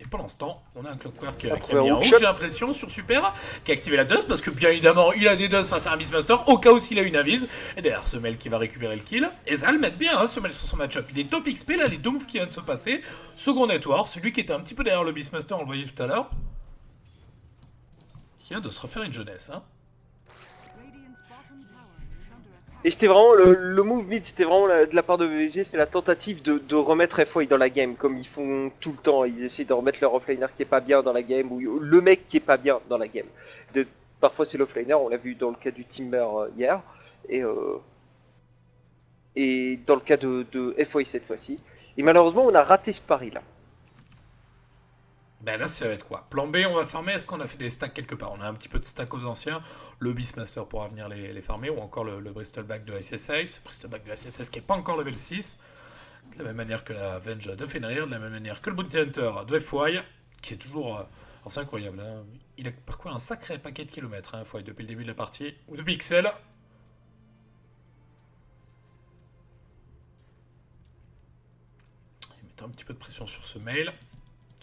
[SPEAKER 1] Et pour l'instant, on a un Clockwork qui a mis un hook, j'ai l'impression, sur Super, qui a activé la dust, parce que bien évidemment, il a des dust face à un Beastmaster, au cas où s'il a une avise. Et derrière, Semel qui va récupérer le kill. Et ça le met bien, hein, Semel sur son match-up. Il est top XP, là, les deux moves qui viennent de se passer. Second network, celui qui était un petit peu derrière le Beastmaster, on le voyait tout à l'heure. Qui vient de se refaire une jeunesse, hein.
[SPEAKER 2] Et c'était vraiment le move mid, c'était vraiment de la part de VG, c'est la tentative de remettre FOI dans la game, comme ils font tout le temps. Ils essaient de remettre leur offlaner qui est pas bien dans la game, ou le mec qui est pas bien dans la game. Parfois c'est l'offlaner, on l'a vu dans le cas du Timber hier, et dans le cas de FOI cette fois-ci. Et malheureusement, on a raté ce pari là.
[SPEAKER 1] Ben là, ça va être quoi? Plan B, on va farmer. Est-ce qu'on a fait des stacks quelque part? On a un petit peu de stacks aux anciens. Le Beastmaster pourra venir les farmer. Ou encore le Bristleback de SSS. Bristleback de SSS qui n'est pas encore level 6. De la même manière que la Venge de Fenrir. De la même manière que le Bounty Hunter de FY. Qui est toujours. Alors c'est incroyable. Hein. Il a parcouru un sacré paquet de kilomètres, hein, FY, depuis le début de la partie. Ou de pixels. Il met un petit peu de pression sur ce mail.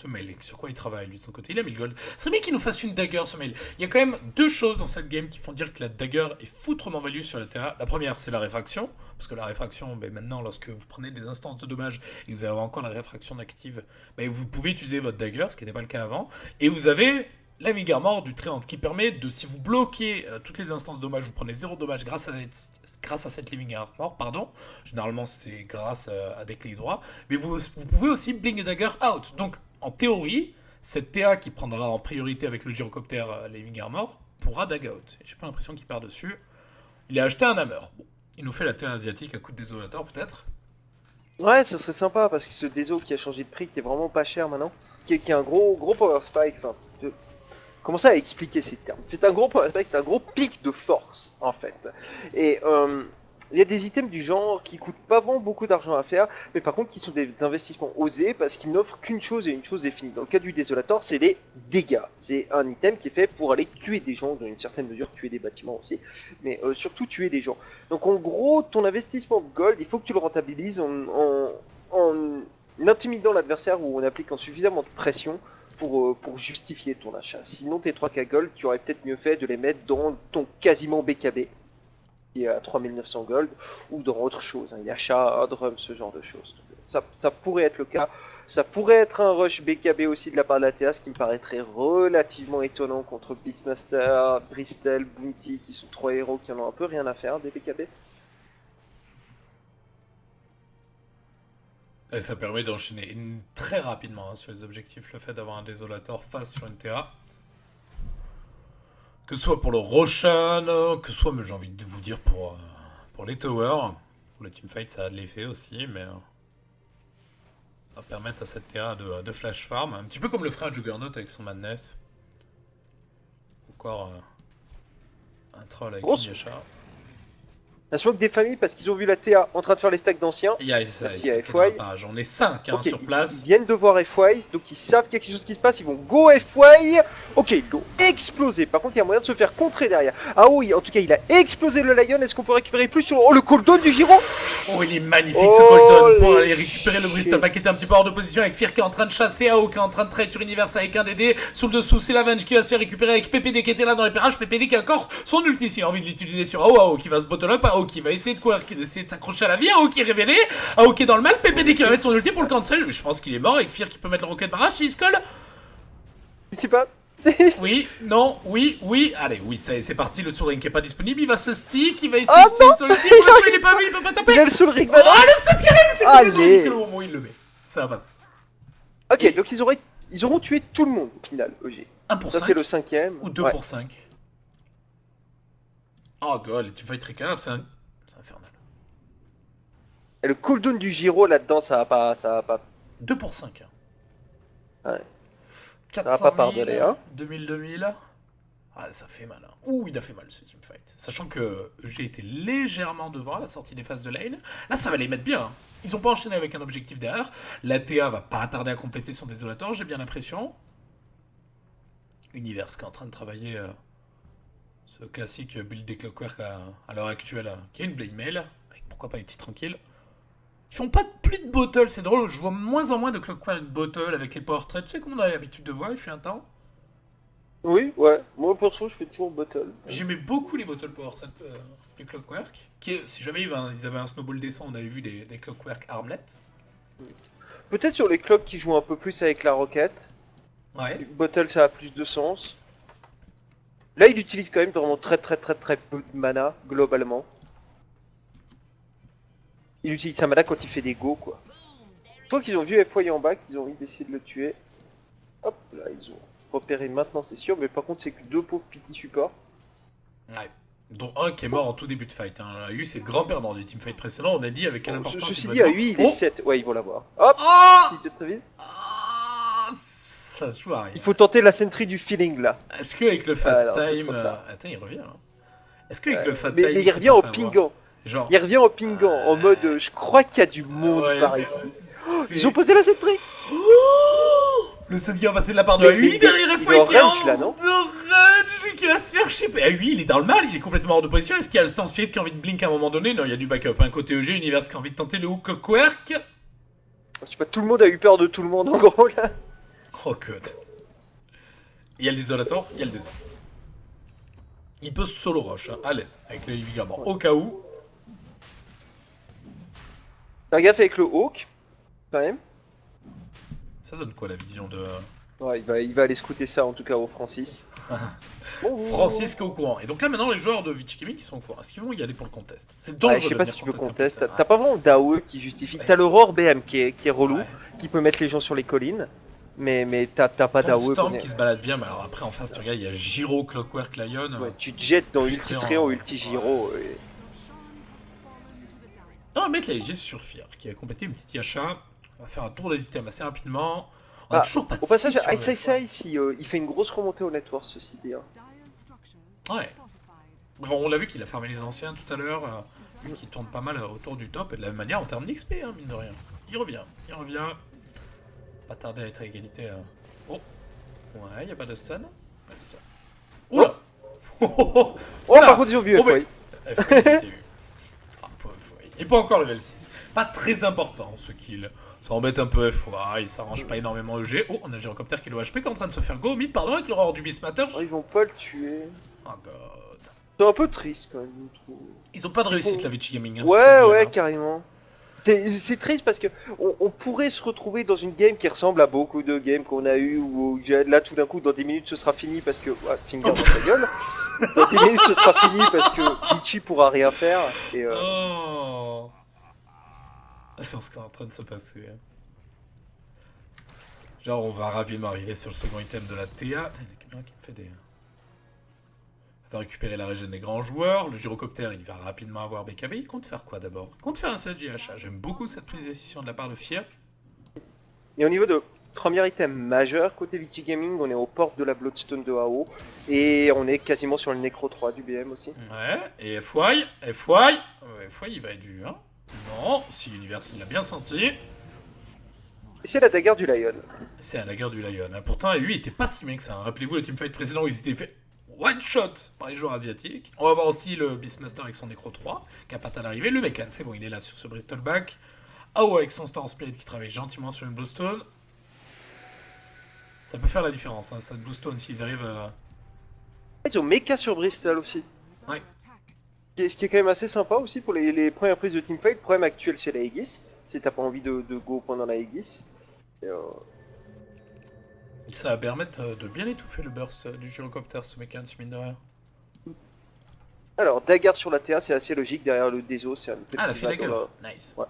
[SPEAKER 1] Ce mail, sur quoi il travaille lui de son côté? Il a mis le gold. Ce serait bien qu'il nous fasse une dagger ce mail. Il y a quand même deux choses dans cette game qui font dire que la dagger est foutrement value sur la terre. La première, c'est la réfraction. Parce que la réfraction, ben, maintenant, lorsque vous prenez des instances de dommages et que vous avez encore la réfraction active, ben, vous pouvez utiliser votre dagger, ce qui n'était pas le cas avant. Et vous avez la Mega Mort du Tréant qui permet de, si vous bloquez toutes les instances de dommages, vous prenez 0 dommage grâce à cette Living Armor, pardon. Généralement, c'est grâce à des clics droits. Mais vous pouvez aussi Blink Dagger out. Donc, en théorie, cette TA qui prendra en priorité avec le gyrocoptère Living Armor pourra dag out. J'ai pas l'impression qu'il part dessus. Il a acheté un hammer. Bon, il nous fait la TA asiatique à coup de désolateur peut-être.
[SPEAKER 2] Ouais, ça serait sympa parce que ce déso qui a changé de prix, qui est vraiment pas cher maintenant, qui est un gros power spike. Enfin, comment ça à expliquer ces termes? C'est un gros power spike, c'est un gros pic de force en fait. Et il y a des items du genre qui coûtent pas vraiment beaucoup d'argent à faire, mais par contre qui sont des investissements osés parce qu'ils n'offrent qu'une chose et une chose définie. Dans le cas du Désolator, c'est des dégâts. C'est un item qui est fait pour aller tuer des gens, dans une certaine mesure tuer des bâtiments aussi, mais surtout tuer des gens. Donc en gros, ton investissement gold, il faut que tu le rentabilises en intimidant l'adversaire ou en appliquant suffisamment de pression pour justifier ton achat. Sinon, tes 3K gold, tu aurais peut-être mieux fait de les mettre dans ton quasiment BKB. Qui est à 3900 gold, ou dans autre chose, un Yasha, un drum, ce genre de choses. Ça pourrait être le cas. Ça pourrait être un rush BKB aussi de la part de la TA, ce qui me paraîtrait relativement étonnant contre Beastmaster, Bristol, Bounty, qui sont 3 héros qui en ont un peu rien à faire des BKB.
[SPEAKER 1] Et ça permet d'enchaîner très rapidement hein, sur les objectifs, le fait d'avoir un désolator face sur une TA. Que ce soit pour le Roshan, que ce soit, mais j'ai envie de vous dire, pour les towers. Pour le teamfight, ça a de l'effet aussi, mais ça va permettre à cette TA de flash farm. Un petit peu comme le frère Juggernaut avec son Madness. Encore un troll avec Yasha.
[SPEAKER 2] Un smoke des familles parce qu'ils ont vu la TA en train de faire les stacks d'anciens.
[SPEAKER 1] Ça,
[SPEAKER 2] Merci à
[SPEAKER 1] fait
[SPEAKER 2] FY.
[SPEAKER 1] j'en ai 5
[SPEAKER 2] Ok,
[SPEAKER 1] sur
[SPEAKER 2] ils
[SPEAKER 1] place.
[SPEAKER 2] viennent de voir FY, donc ils savent qu'il y a quelque chose qui se passe, ils vont go FY. Ok, ils l'ont explosé. Par contre, il y a moyen de se faire contrer derrière. Ah oui, en tout cas, il a explosé le Lion. Est-ce qu'on peut récupérer plus sur... Oh, le cooldown du Giro.
[SPEAKER 1] Oh, il est magnifique ce Colton pour aller récupérer le Bristleback qui était un petit peu hors de position avec Fear qui est en train de chasser, AO qui est en train de trade sur Universe avec un DD. Sous le dessous, c'est l'Avenge qui va se faire récupérer avec PPD qui était là dans les parages. PPD qui a encore son ulti s'il a envie de l'utiliser sur AO. AO qui va se bottle up, AO qui va essayer de courir, qui va essayer de s'accrocher à la vie. AO qui est révélé, AO qui est dans le mal, PPD qui va mettre son ulti pour le cancel. Je pense qu'il est mort avec Fear qui peut mettre le rocket barrage s'il se colle.
[SPEAKER 2] Je sais pas.
[SPEAKER 1] Oui, non, oui. Allez, oui, c'est parti. Le soul ring qui est pas disponible. Il va se stick, il va essayer
[SPEAKER 2] Oh
[SPEAKER 1] de tirer sur le team. Pour l'instant, il est pas vu, il peut pas taper.
[SPEAKER 2] Il a le soul ring
[SPEAKER 1] Oh,
[SPEAKER 2] maintenant.
[SPEAKER 1] le stun qui arrive, c'est complètement
[SPEAKER 2] Allez.
[SPEAKER 1] ridicule au moment où il le met. Ça passe.
[SPEAKER 2] Ok, donc ils auront tué tout le monde au final, EG.
[SPEAKER 1] 1 pour
[SPEAKER 2] Ça
[SPEAKER 1] 5
[SPEAKER 2] c'est le 5ème.
[SPEAKER 1] ou 2
[SPEAKER 2] Ouais.
[SPEAKER 1] pour 5. Oh god, les teamfights très calmes, c'est infernal.
[SPEAKER 2] Et le cooldown du Giro là-dedans, ça va pas.
[SPEAKER 1] 2 pour 5.
[SPEAKER 2] Ouais.
[SPEAKER 1] 400
[SPEAKER 2] Ça va pas
[SPEAKER 1] 000,
[SPEAKER 2] pardonner, hein.
[SPEAKER 1] 2000. Ah, ça fait mal. Hein. Ouh, il a fait mal ce teamfight. Sachant que j'ai été légèrement devant à la sortie des phases de lane. Là, ça va les mettre bien. Hein. Ils ont pas enchaîné avec un objectif derrière. La TA va pas tarder à compléter son désolator, j'ai bien l'impression. Universe qui est en train de travailler ce classique build des Clockwork à l'heure actuelle, qui est une Blade Mail, avec pourquoi pas une petite tranquille. Ils font pas plus de bottle, c'est drôle, je vois moins en moins de Clockwork bottle avec les power trades, tu sais comment on a l'habitude de voir, il fait un temps.
[SPEAKER 2] Oui, ouais. Moi perso, je fais toujours bottle.
[SPEAKER 1] J'aimais beaucoup les bottle power trades du Clockwork, si jamais ils avaient un snowball décent, on avait vu des Clockwork armlet.
[SPEAKER 2] Peut-être sur les clocks qui jouent un peu plus avec la roquette.
[SPEAKER 1] Ouais.
[SPEAKER 2] Bottle, ça a plus de sens. Là, il utilise quand même vraiment très peu de mana, globalement. Il utilise sa mana quand il fait des go, quoi. Je crois qu'ils ont vu FY en bas, qu'ils ont envie d'essayer de le tuer. Hop, là, ils ont repéré maintenant, c'est sûr. Mais par contre, c'est que deux pauvres PT support.
[SPEAKER 1] Ouais. Dont un qui est mort en tout début de fight. Hein. On a eu c'est le grand perdant du teamfight précédent, on a dit avec quelle importance.
[SPEAKER 2] Ceci
[SPEAKER 1] il
[SPEAKER 2] dit,
[SPEAKER 1] doit
[SPEAKER 2] à
[SPEAKER 1] être
[SPEAKER 2] 8, il
[SPEAKER 1] mort.
[SPEAKER 2] est 7. Ouais, ils vont l'avoir. Hop,
[SPEAKER 1] Oh
[SPEAKER 2] si tu te vises.
[SPEAKER 1] Ça se joue à rien.
[SPEAKER 2] Il faut tenter la sentry du feeling, là.
[SPEAKER 1] Est-ce qu'avec le fat
[SPEAKER 2] Alors, c'est
[SPEAKER 1] time.
[SPEAKER 2] trop tard.
[SPEAKER 1] Attends, il revient. Hein. Est-ce qu'avec le fat
[SPEAKER 2] Mais
[SPEAKER 1] time.
[SPEAKER 2] il revient en pingant.
[SPEAKER 1] Genre.
[SPEAKER 2] Il revient en pingant, en mode je crois qu'il y a du monde
[SPEAKER 1] Ouais,
[SPEAKER 2] par
[SPEAKER 1] c'est-
[SPEAKER 2] ici.
[SPEAKER 1] c'est-
[SPEAKER 2] Ils ont posé la sentry.
[SPEAKER 1] Le stun qui va passer de la part de
[SPEAKER 2] Mais
[SPEAKER 1] A8
[SPEAKER 2] il
[SPEAKER 1] derrière
[SPEAKER 2] est
[SPEAKER 1] FY
[SPEAKER 2] en
[SPEAKER 1] qui est
[SPEAKER 2] range, là, non
[SPEAKER 1] de range qui va se faire chipper. A8 il est dans le mal, il est complètement hors de position. Est-ce qu'il y a le Stance Spirit qui a envie de blink à un moment donné? Non, il y a du backup. Un côté EG, Universe qui a envie de tenter le hook Clockwork.
[SPEAKER 2] Je sais pas, tout le monde a eu peur de tout le monde en gros là.
[SPEAKER 1] Oh god. Il y a le désolator, il y a le désol. Il peut solo rush, hein, à l'aise, avec les ligaments. Au cas où.
[SPEAKER 2] Faire gaffe avec le Hawk, quand même.
[SPEAKER 1] Ça donne quoi la vision de.
[SPEAKER 2] Ouais, il va aller scouter ça en tout cas au Francis. Bon,
[SPEAKER 1] Francis qui est au courant. Et donc là maintenant les joueurs de Vichy Gaming qui sont au courant. Est-ce qu'ils vont y aller pour le contest? C'est dangereux.
[SPEAKER 2] Ouais, je sais pas
[SPEAKER 1] de
[SPEAKER 2] si tu
[SPEAKER 1] venir
[SPEAKER 2] veux
[SPEAKER 1] contester
[SPEAKER 2] contest.
[SPEAKER 1] un peu,
[SPEAKER 2] T'as pas vraiment d'AOE qui justifie. T'as le Roar BM qui est relou,
[SPEAKER 1] Ouais.
[SPEAKER 2] qui peut mettre les gens sur les collines. Mais t'as pas
[SPEAKER 1] Ton
[SPEAKER 2] d'AOE.
[SPEAKER 1] Storm qui se balade bien, mais alors après en face tu regardes, il y a Giro, Clockwork, Lion.
[SPEAKER 2] Ouais, tu te jettes dans
[SPEAKER 1] Plus
[SPEAKER 2] Ulti
[SPEAKER 1] Tréant,
[SPEAKER 2] Tréant,
[SPEAKER 1] ouais.
[SPEAKER 2] Ulti Giro.
[SPEAKER 1] On va mettre la LG sur Fear, qui a complété une petite Yasha. On va faire un tour des systèmes assez rapidement. On a
[SPEAKER 2] Ah,
[SPEAKER 1] toujours pas de
[SPEAKER 2] Au passage,
[SPEAKER 1] scie sur le
[SPEAKER 2] Ice Ice
[SPEAKER 1] F1.
[SPEAKER 2] Ice, il fait une grosse remontée au network ceci dit. Hein.
[SPEAKER 1] Ouais. Bon, on l'a vu qu'il a farmé les anciens tout à l'heure, vu qu'il tourne pas mal autour du top, et de la même manière en termes d'XP, hein, mine de rien. Il revient. Pas tarder à être à égalité. Oh. Ouais, y a pas de stun. Pas de stun. Oula.
[SPEAKER 2] Oh,
[SPEAKER 1] Oula.
[SPEAKER 2] par contre, ils ont vu
[SPEAKER 1] Oh,
[SPEAKER 2] FY.
[SPEAKER 1] mais- FY, il a été vu. Ah, pauvre FY. Et pas encore level 6. Pas très important ce kill. Ça embête un peu FY, il s'arrange pas énormément EG. Oh, on a un gyrocopter qui est le HP qui est en train de se faire go mid, pardon, avec l'aurore du Beastmatter.
[SPEAKER 2] Oh, ils vont pas le tuer.
[SPEAKER 1] Oh god.
[SPEAKER 2] C'est un peu triste quand même, je trouve.
[SPEAKER 1] Ils ont pas de réussite, la Vichy Gaming. Hein,
[SPEAKER 2] Ouais,
[SPEAKER 1] sur cette
[SPEAKER 2] ouais,
[SPEAKER 1] game, hein.
[SPEAKER 2] carrément. C'est triste parce que on pourrait se retrouver dans une game qui ressemble à beaucoup de games qu'on a eu où là tout d'un coup dans 10 minutes ce sera fini parce que finger dans ta gueule. Dans 10 minutes ce sera fini parce que Ichi pourra rien faire et
[SPEAKER 1] Oh. C'est ce qui est en train de se passer. Genre, on va rapidement arriver sur le second item de la TA. Putain, il y a la caméra qui me fait des. On va récupérer la régène des grands joueurs. Le gyrocoptère, il va rapidement avoir BKB. Il compte faire quoi d'abord? Il compte faire un seul JHA. J'aime beaucoup cette prise de décision de la part de Fier.
[SPEAKER 2] et au niveau de premier item majeur côté Vici Gaming, on est aux portes de la Bloodstone de AO et on est quasiment sur le Necro 3 du BM aussi.
[SPEAKER 1] Ouais, et FY, FY il va être du hein. Non, si l'univers il l'a bien senti.
[SPEAKER 2] Et c'est la daguerre du Lion.
[SPEAKER 1] C'est à la guerre du Lion. Pourtant, lui, il était pas si mec ça. Rappelez-vous le teamfight précédent où ils s'étaient fait one shot par les joueurs asiatiques. On va voir aussi le Beastmaster avec son Necro 3, qui a pas à l'arrivée. Le Mekan, c'est bon, il est là sur ce Bristolback. AO avec son Star Spirit qui travaille gentiment sur une Bluestone. Ça peut faire la différence, hein, cette Bluestone, s'ils arrivent à...
[SPEAKER 2] Ils ont Mecha sur Bristol aussi.
[SPEAKER 1] Ouais.
[SPEAKER 2] Ce qui est quand même assez sympa aussi pour les premières prises de teamfight. Le problème actuel, c'est la Aegis. Si t'as pas envie de go pendant la Aegis.
[SPEAKER 1] Ça va permettre de bien étouffer le burst du gyrocoptère, ce Mekan, mine de rien.
[SPEAKER 2] Alors, daguerre sur la TA, c'est assez logique. Derrière le Deso, c'est un peu
[SPEAKER 1] Ah, la
[SPEAKER 2] plus
[SPEAKER 1] file
[SPEAKER 2] vague,
[SPEAKER 1] nice.
[SPEAKER 2] Ouais.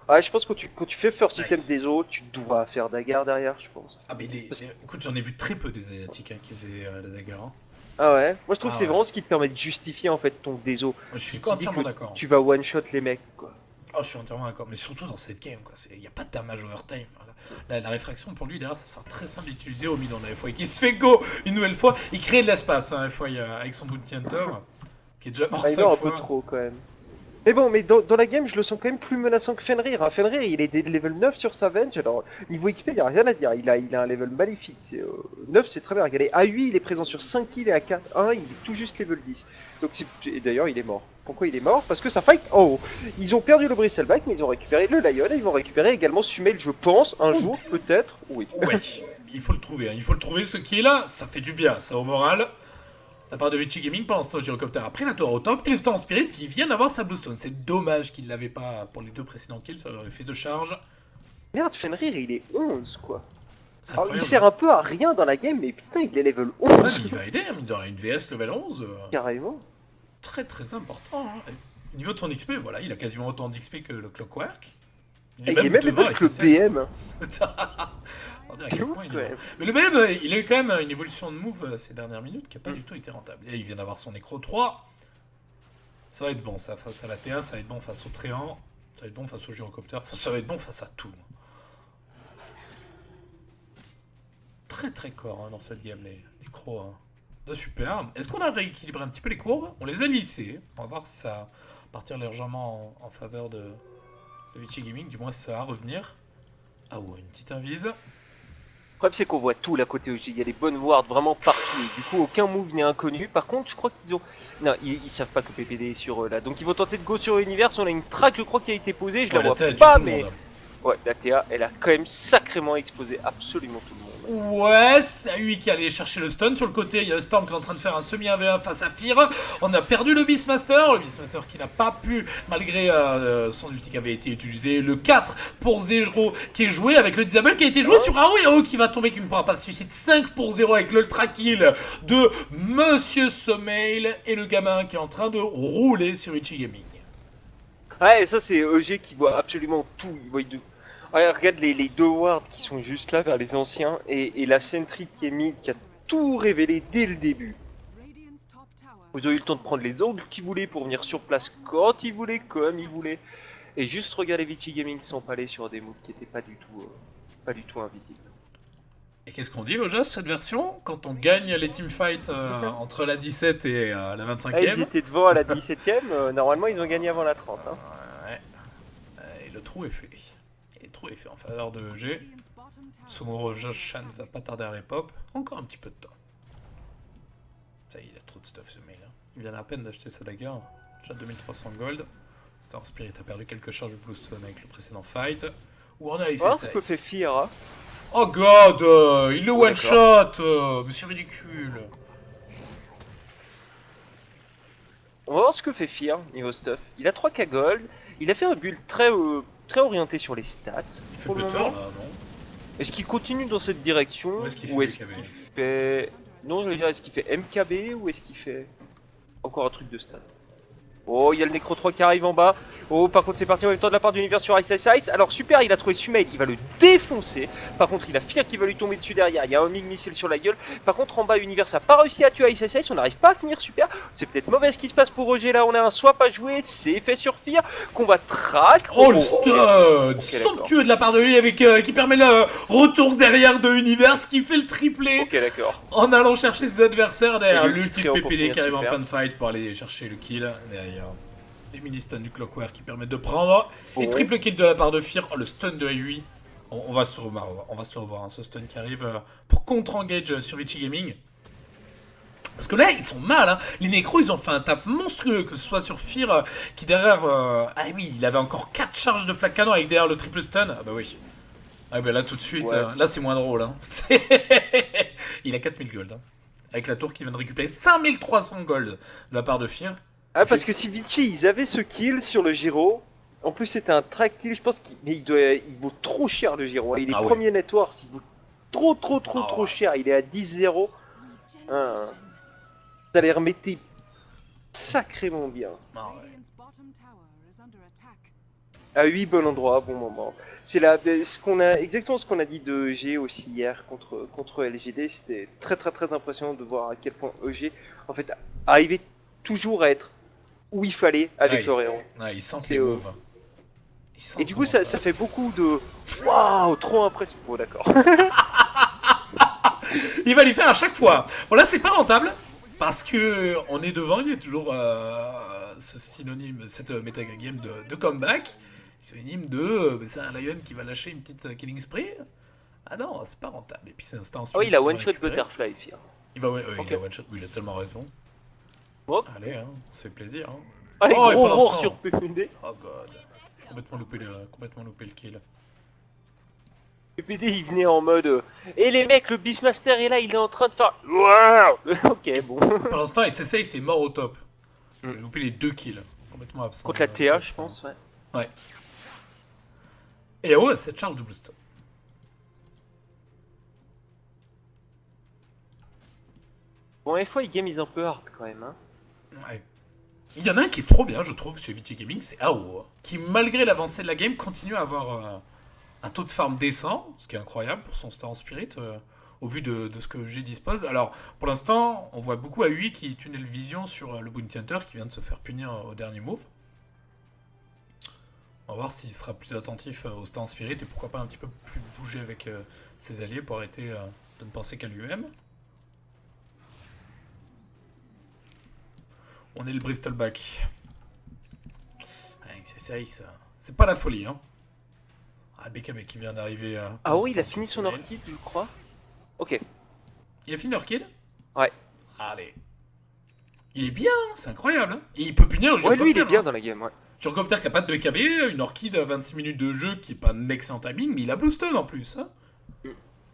[SPEAKER 2] Ouais, je pense que quand tu fais first
[SPEAKER 1] Nice.
[SPEAKER 2] item Deso, tu dois faire daguerre derrière, je pense.
[SPEAKER 1] Ah, mais écoute, j'en ai vu très peu des Asiatiques hein, qui faisaient la dagger. Hein.
[SPEAKER 2] Ah ouais. Moi, je trouve
[SPEAKER 1] Ah
[SPEAKER 2] que c'est
[SPEAKER 1] ouais.
[SPEAKER 2] vraiment ce qui te permet de justifier en fait ton Deso.
[SPEAKER 1] Moi, je suis
[SPEAKER 2] Tu te dis
[SPEAKER 1] entièrement
[SPEAKER 2] que
[SPEAKER 1] d'accord.
[SPEAKER 2] Tu vas one shot les mecs, quoi.
[SPEAKER 1] Oh, je suis entièrement d'accord. Mais surtout dans cette game, quoi. Il n'y a pas de damage overtime. Enfin, la réfraction pour lui, derrière, ça sera très simple d'utiliser au milieu d'un FY qui se fait go une nouvelle fois. Il crée de l'espace, hein, FY avec son Bounty Hunter, qui est déjà mort
[SPEAKER 2] Ah, il
[SPEAKER 1] 5
[SPEAKER 2] meurt un
[SPEAKER 1] fois.
[SPEAKER 2] peu trop quand même. Mais bon, mais dans la game, je le sens quand même plus menaçant que Fenrir. Hein. Fenrir, il est des level 9 sur Savage. Alors, niveau XP, il n'y a rien à dire. Il a un level maléfique. 9, c'est très bien. Regardez, A8, il est présent sur 5 kills et à 4, 1, il est tout juste level 10. Donc, et d'ailleurs, il est mort. Pourquoi il est mort? Parce que ça fight en haut. Ils ont perdu le Bristleback, mais ils ont récupéré le Lion. Et ils vont récupérer également Sumail, je pense, un jour, peut-être. Oui.
[SPEAKER 1] Ouais, il faut le trouver. Hein. Il faut le trouver, ce qui est là. Ça fait du bien, ça au moral. La part de Vici Gaming, pendant ce temps, Gyrocopter a pris la tour au top. Et le Storm Spirit qui vient d'avoir sa Bluestone. C'est dommage qu'il l'avait pas pour les deux précédents kills. Ça aurait fait 2 charges.
[SPEAKER 2] Merde, Fenrir, il est 11, quoi.
[SPEAKER 1] C'est
[SPEAKER 2] Alors, il
[SPEAKER 1] incroyable.
[SPEAKER 2] sert un peu à rien dans la game, mais putain, il est level
[SPEAKER 1] Ouais,
[SPEAKER 2] 11.
[SPEAKER 1] mais il va aider. Hein, mine de rien. Une VS level 11.
[SPEAKER 2] Carrément.
[SPEAKER 1] Très très important. Hein. Au niveau de son XP, voilà, il a quasiment autant d'XP que le Clockwork.
[SPEAKER 2] Il est même
[SPEAKER 1] devant
[SPEAKER 2] level que le
[SPEAKER 1] SSL.
[SPEAKER 2] BM.
[SPEAKER 1] On dirait à quel point il est
[SPEAKER 2] Ouais.
[SPEAKER 1] bon. Mais le BM, il a eu quand même une évolution de move ces dernières minutes qui n'a pas du tout été rentable. Et il vient d'avoir son Necro 3. Ça va être bon, ça, face à la TA, ça va être bon face au Tréant, ça va être bon face au Gyrocopter, enfin, ça va être bon face à tout. Très très corps hein, dans cette game, les crocs. Hein. De super. Est-ce qu'on a rééquilibré un petit peu les courbes? On les a lissées. On va voir si ça va partir légèrement en faveur de Vici Gaming, du moins si ça va revenir. Ah ouais, une petite invise.
[SPEAKER 2] Le problème, c'est qu'on voit tout là côté OG. Il y a des bonnes wards vraiment partout. Du coup, aucun move n'est inconnu. Par contre, je crois qu'ils ont. Non, ils savent pas que PPD est sur eux là. Donc, ils vont tenter de go sur Universe. On a une track, je crois, qui a été posée. Je la vois pas, mais. Ouais, la TA, elle a quand même sacrément exposé absolument tout le monde.
[SPEAKER 1] Ouais, c'est lui qui allait chercher le stun. Sur le côté, il y a le Storm qui est en train de faire un semi-1v1 face à Fear. On a perdu le Beastmaster. Le Beastmaster qui n'a pas pu, malgré son ulti qui avait été utilisé. Le 4 pour Zero qui est joué avec le Disable qui a été joué sur AO et AO qui va tomber, qui ne pourra pas se suicider. 5 pour 0 avec l'Ultra Kill de Monsieur Sumail et le gamin qui est en train de rouler sur Vici Gaming.
[SPEAKER 2] Ouais, et ça, c'est EG qui voit absolument tout. Il voit de. Ouais, regarde les deux wards qui sont juste là vers les anciens et la sentry qui est mise, qui a tout révélé dès le début. Ils ont eu le temps de prendre les angles qu'ils voulaient pour venir sur place quand ils voulaient, comme ils voulaient. Et juste regarder Vici Gaming qui sont palés sur des moves qui n'étaient pas du tout invisibles.
[SPEAKER 1] Et qu'est-ce qu'on dit au jeu cette version? Quand on gagne les teamfights entre la 17 et la 25e.
[SPEAKER 2] Ah, ils étaient devant à la 17ème, normalement ils ont gagné avant la 30. Hein.
[SPEAKER 1] Ouais. Et le trou est fait. Et le trou est fait en faveur de EG. Son Josh Shan va pas tarder à repop. Encore un petit peu de temps. Ça y est, il a trop de stuff ce mail. Hein. Il vient à peine d'acheter sa dagger. Déjà 2300 gold. Star Spirit a perdu quelques charges de Bluestone avec le précédent fight. Où on a
[SPEAKER 2] Voilà ce que fait Fear. Hein.
[SPEAKER 1] Oh god, il le one shot, mais c'est ridicule.
[SPEAKER 2] On va voir ce que fait Fear niveau stuff. Il a 3k gold, il a fait un build très orienté sur les stats.
[SPEAKER 1] Il fait butter là, non?
[SPEAKER 2] Est-ce qu'il continue dans cette direction
[SPEAKER 1] ou est-ce qu'il
[SPEAKER 2] fait, Non, je veux dire, est-ce qu'il fait MKB ou est-ce qu'il fait encore un truc de stats? Oh, il y a le Necro 3 qui arrive en bas. Oh, par contre, c'est parti en même temps de la part d'Univers sur Ice Ice Ice. Alors, super, il a trouvé Sumail, il va le défoncer. Par contre, il a Fear qui va lui tomber dessus derrière. Il y a un Mig Missile sur la gueule. Par contre, en bas, Univers a pas réussi à tuer Ice Ice Ice. On n'arrive pas à finir super. C'est peut-être mauvais ce qui se passe pour Roger là. On a un swap à jouer. C'est fait sur Fear. Qu'on va track.
[SPEAKER 1] Oh, le stun somptueux de la part de lui avec qui permet le retour derrière de Univers qui fait le triplé.
[SPEAKER 2] Ok, d'accord.
[SPEAKER 1] En allant chercher ses adversaires derrière
[SPEAKER 2] Et le
[SPEAKER 1] l'ultime
[SPEAKER 2] petit trio pour
[SPEAKER 1] PPD
[SPEAKER 2] finir
[SPEAKER 1] qui arrive en
[SPEAKER 2] super.
[SPEAKER 1] fin de fight pour aller chercher le kill derrière. Les mini stuns du Clockwork qui permettent de prendre. Et
[SPEAKER 2] Bon.
[SPEAKER 1] triple kill de la part de Fear. Oh, le stun de Yui. On va se revoir, hein, ce stun qui arrive pour contre-engage sur Vichy Gaming. Parce que là, ils sont mal, hein. Les Necros, ils ont fait un taf monstrueux, que ce soit sur Fear, qui derrière... Ah oui, il avait encore 4 charges de flac canon avec derrière le triple stun. Ah bah oui. Ah bah là, tout de suite,
[SPEAKER 2] Ouais.
[SPEAKER 1] là, c'est moins drôle, hein. Il a 4000 gold, hein. Avec la tour qui vient de récupérer 5300 gold de la part de Fear.
[SPEAKER 2] Ah, parce que si Vichy, ils avaient ce kill sur le Giro. En plus, c'était un track kill, je pense qu'il mais il vaut trop cher le Giro. Il est
[SPEAKER 1] Ah ouais.
[SPEAKER 2] premier network, il vaut trop
[SPEAKER 1] Ah ouais.
[SPEAKER 2] cher. Il est à 10-0. Hein. Ça les remettait sacrément bien.
[SPEAKER 1] Ah ouais.
[SPEAKER 2] À 8 bon endroit, bon moment. C'est exactement ce qu'on a dit de EG aussi hier contre LGD. C'était très impressionnant de voir à quel point EG en fait arrivait toujours à être où il fallait avec
[SPEAKER 1] Ouais.
[SPEAKER 2] leur héros.
[SPEAKER 1] Ouais, ils sentent
[SPEAKER 2] C'est,
[SPEAKER 1] les moves. Ils sentent
[SPEAKER 2] Et du coup,
[SPEAKER 1] comment
[SPEAKER 2] ça
[SPEAKER 1] se
[SPEAKER 2] fait
[SPEAKER 1] passe.
[SPEAKER 2] beaucoup de waouh, trop impressionnant. Bon, d'accord.
[SPEAKER 1] Il va les faire à chaque fois. Bon là c'est pas rentable parce que on est devant, il y a toujours ce synonyme, cette metagame de comeback, synonyme de c'est un Lion qui va lâcher une petite killing spree. Ah non, c'est pas rentable. Et puis c'est un stance.
[SPEAKER 2] Ah oui, il a one shot Butterfly, Fear.
[SPEAKER 1] Il va
[SPEAKER 2] Ok.
[SPEAKER 1] il a one shot, oui, il a tellement raison.
[SPEAKER 2] Hop.
[SPEAKER 1] Allez, hein, on se fait plaisir. Hein.
[SPEAKER 2] Allez,
[SPEAKER 1] Oh, et
[SPEAKER 2] gros
[SPEAKER 1] pour
[SPEAKER 2] roar
[SPEAKER 1] l'instant.
[SPEAKER 2] sur PPD.
[SPEAKER 1] Oh god, complètement loupé le kill.
[SPEAKER 2] PPD, il venait en mode et les mecs, le Beastmaster est là, il est en train de faire waouh. Ok, bon.
[SPEAKER 1] Pour l'instant, SSA c'est mort au top. Il a
[SPEAKER 2] Mm.
[SPEAKER 1] loupé les 2 kills, complètement absent.
[SPEAKER 2] Contre la TA, je pense, ouais.
[SPEAKER 1] Ouais. Et AO, c'est Charles double stop.
[SPEAKER 2] Bon, FA, il game is un peu hard quand même, hein.
[SPEAKER 1] Ouais. Il y en a un qui est trop bien, je trouve, chez Vici Gaming, c'est AO, qui malgré l'avancée de la game continue à avoir un taux de farm décent, ce qui est incroyable pour son Star en Spirit, au vu de ce que j'ai dispose. Alors, pour l'instant, on voit beaucoup AUI qui tunnel vision sur le Bounty Hunter qui vient de se faire punir au dernier move. On va voir s'il sera plus attentif au Star en Spirit et pourquoi pas un petit peu plus bouger avec ses alliés pour arrêter de ne penser qu'à lui-même. On est le Bristolback. C'est pas la folie, hein. Ah, BKB qui vient d'arriver.
[SPEAKER 2] Ah oui, il a fini son
[SPEAKER 1] orchid.
[SPEAKER 2] orchid, je crois. Ok.
[SPEAKER 1] Il a fini l'orchid?
[SPEAKER 2] Ouais.
[SPEAKER 1] Allez. Il est bien, hein, c'est incroyable. Hein. Et il peut punir le
[SPEAKER 2] Ouais, lui, il est
[SPEAKER 1] Gyrocopter,
[SPEAKER 2] bien
[SPEAKER 1] hein.
[SPEAKER 2] dans la game, ouais.
[SPEAKER 1] Gyrocopter qui a pas de BKB, une orchid à 26 minutes de jeu qui est pas un excellent timing, mais il a blue stun en plus. Hein.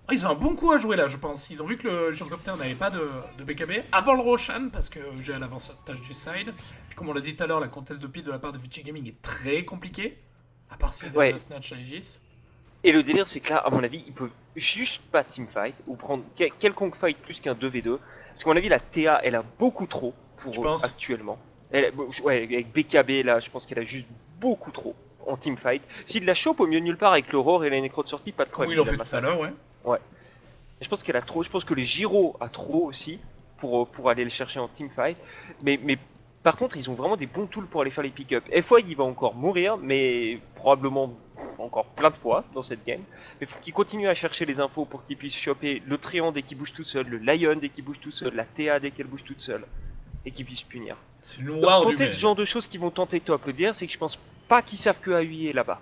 [SPEAKER 1] Ah, ils ont un bon coup à jouer là, je pense. Ils ont vu que le Gyrocopter n'avait pas de BKB avant le Roshan, parce que j'ai à l'avantage du side. Puis comme on l'a dit tout à l'heure, la contest de pile de la part de Vici Gaming est très compliquée. À part s'ils
[SPEAKER 2] Ouais.
[SPEAKER 1] avaient un snatch à Aegis.
[SPEAKER 2] Et le délire, c'est que là, à mon avis, il peut juste pas teamfight ou prendre quelconque fight plus qu'un 2v2. Parce qu'à mon avis, la TA, elle a beaucoup trop
[SPEAKER 1] Tu
[SPEAKER 2] pour eux
[SPEAKER 1] penses
[SPEAKER 2] actuellement. Ouais, avec BKB, là, je pense qu'elle a juste beaucoup trop en teamfight. S'il la chope au mieux de nulle part avec l'Aurore et la Nécro de sortie, pas de
[SPEAKER 1] Comme
[SPEAKER 2] problème.
[SPEAKER 1] ils l'ont
[SPEAKER 2] il la
[SPEAKER 1] fait
[SPEAKER 2] masse.
[SPEAKER 1] tout à l'heure, ouais.
[SPEAKER 2] Je pense qu'elle a trop. Je pense que les Giro a trop aussi pour aller le chercher en teamfight. Mais par contre, ils ont vraiment des bons tools pour aller faire les pick-up. FY, il va encore mourir, mais probablement encore plein de fois dans cette game. Mais il faut qu'il continue à chercher les infos pour qu'il puisse choper le Tréant dès qu'il bouge tout seul, le Lion dès qu'il bouge tout seul, la TA dès qu'elle bouge toute seule. Et qu'il puisse punir.
[SPEAKER 1] C'est une
[SPEAKER 2] Donc,
[SPEAKER 1] war
[SPEAKER 2] tenter
[SPEAKER 1] humaine.
[SPEAKER 2] ce genre de choses qui vont tenter top. Le dire, c'est que je pense pas qu'ils savent que AUI est là-bas.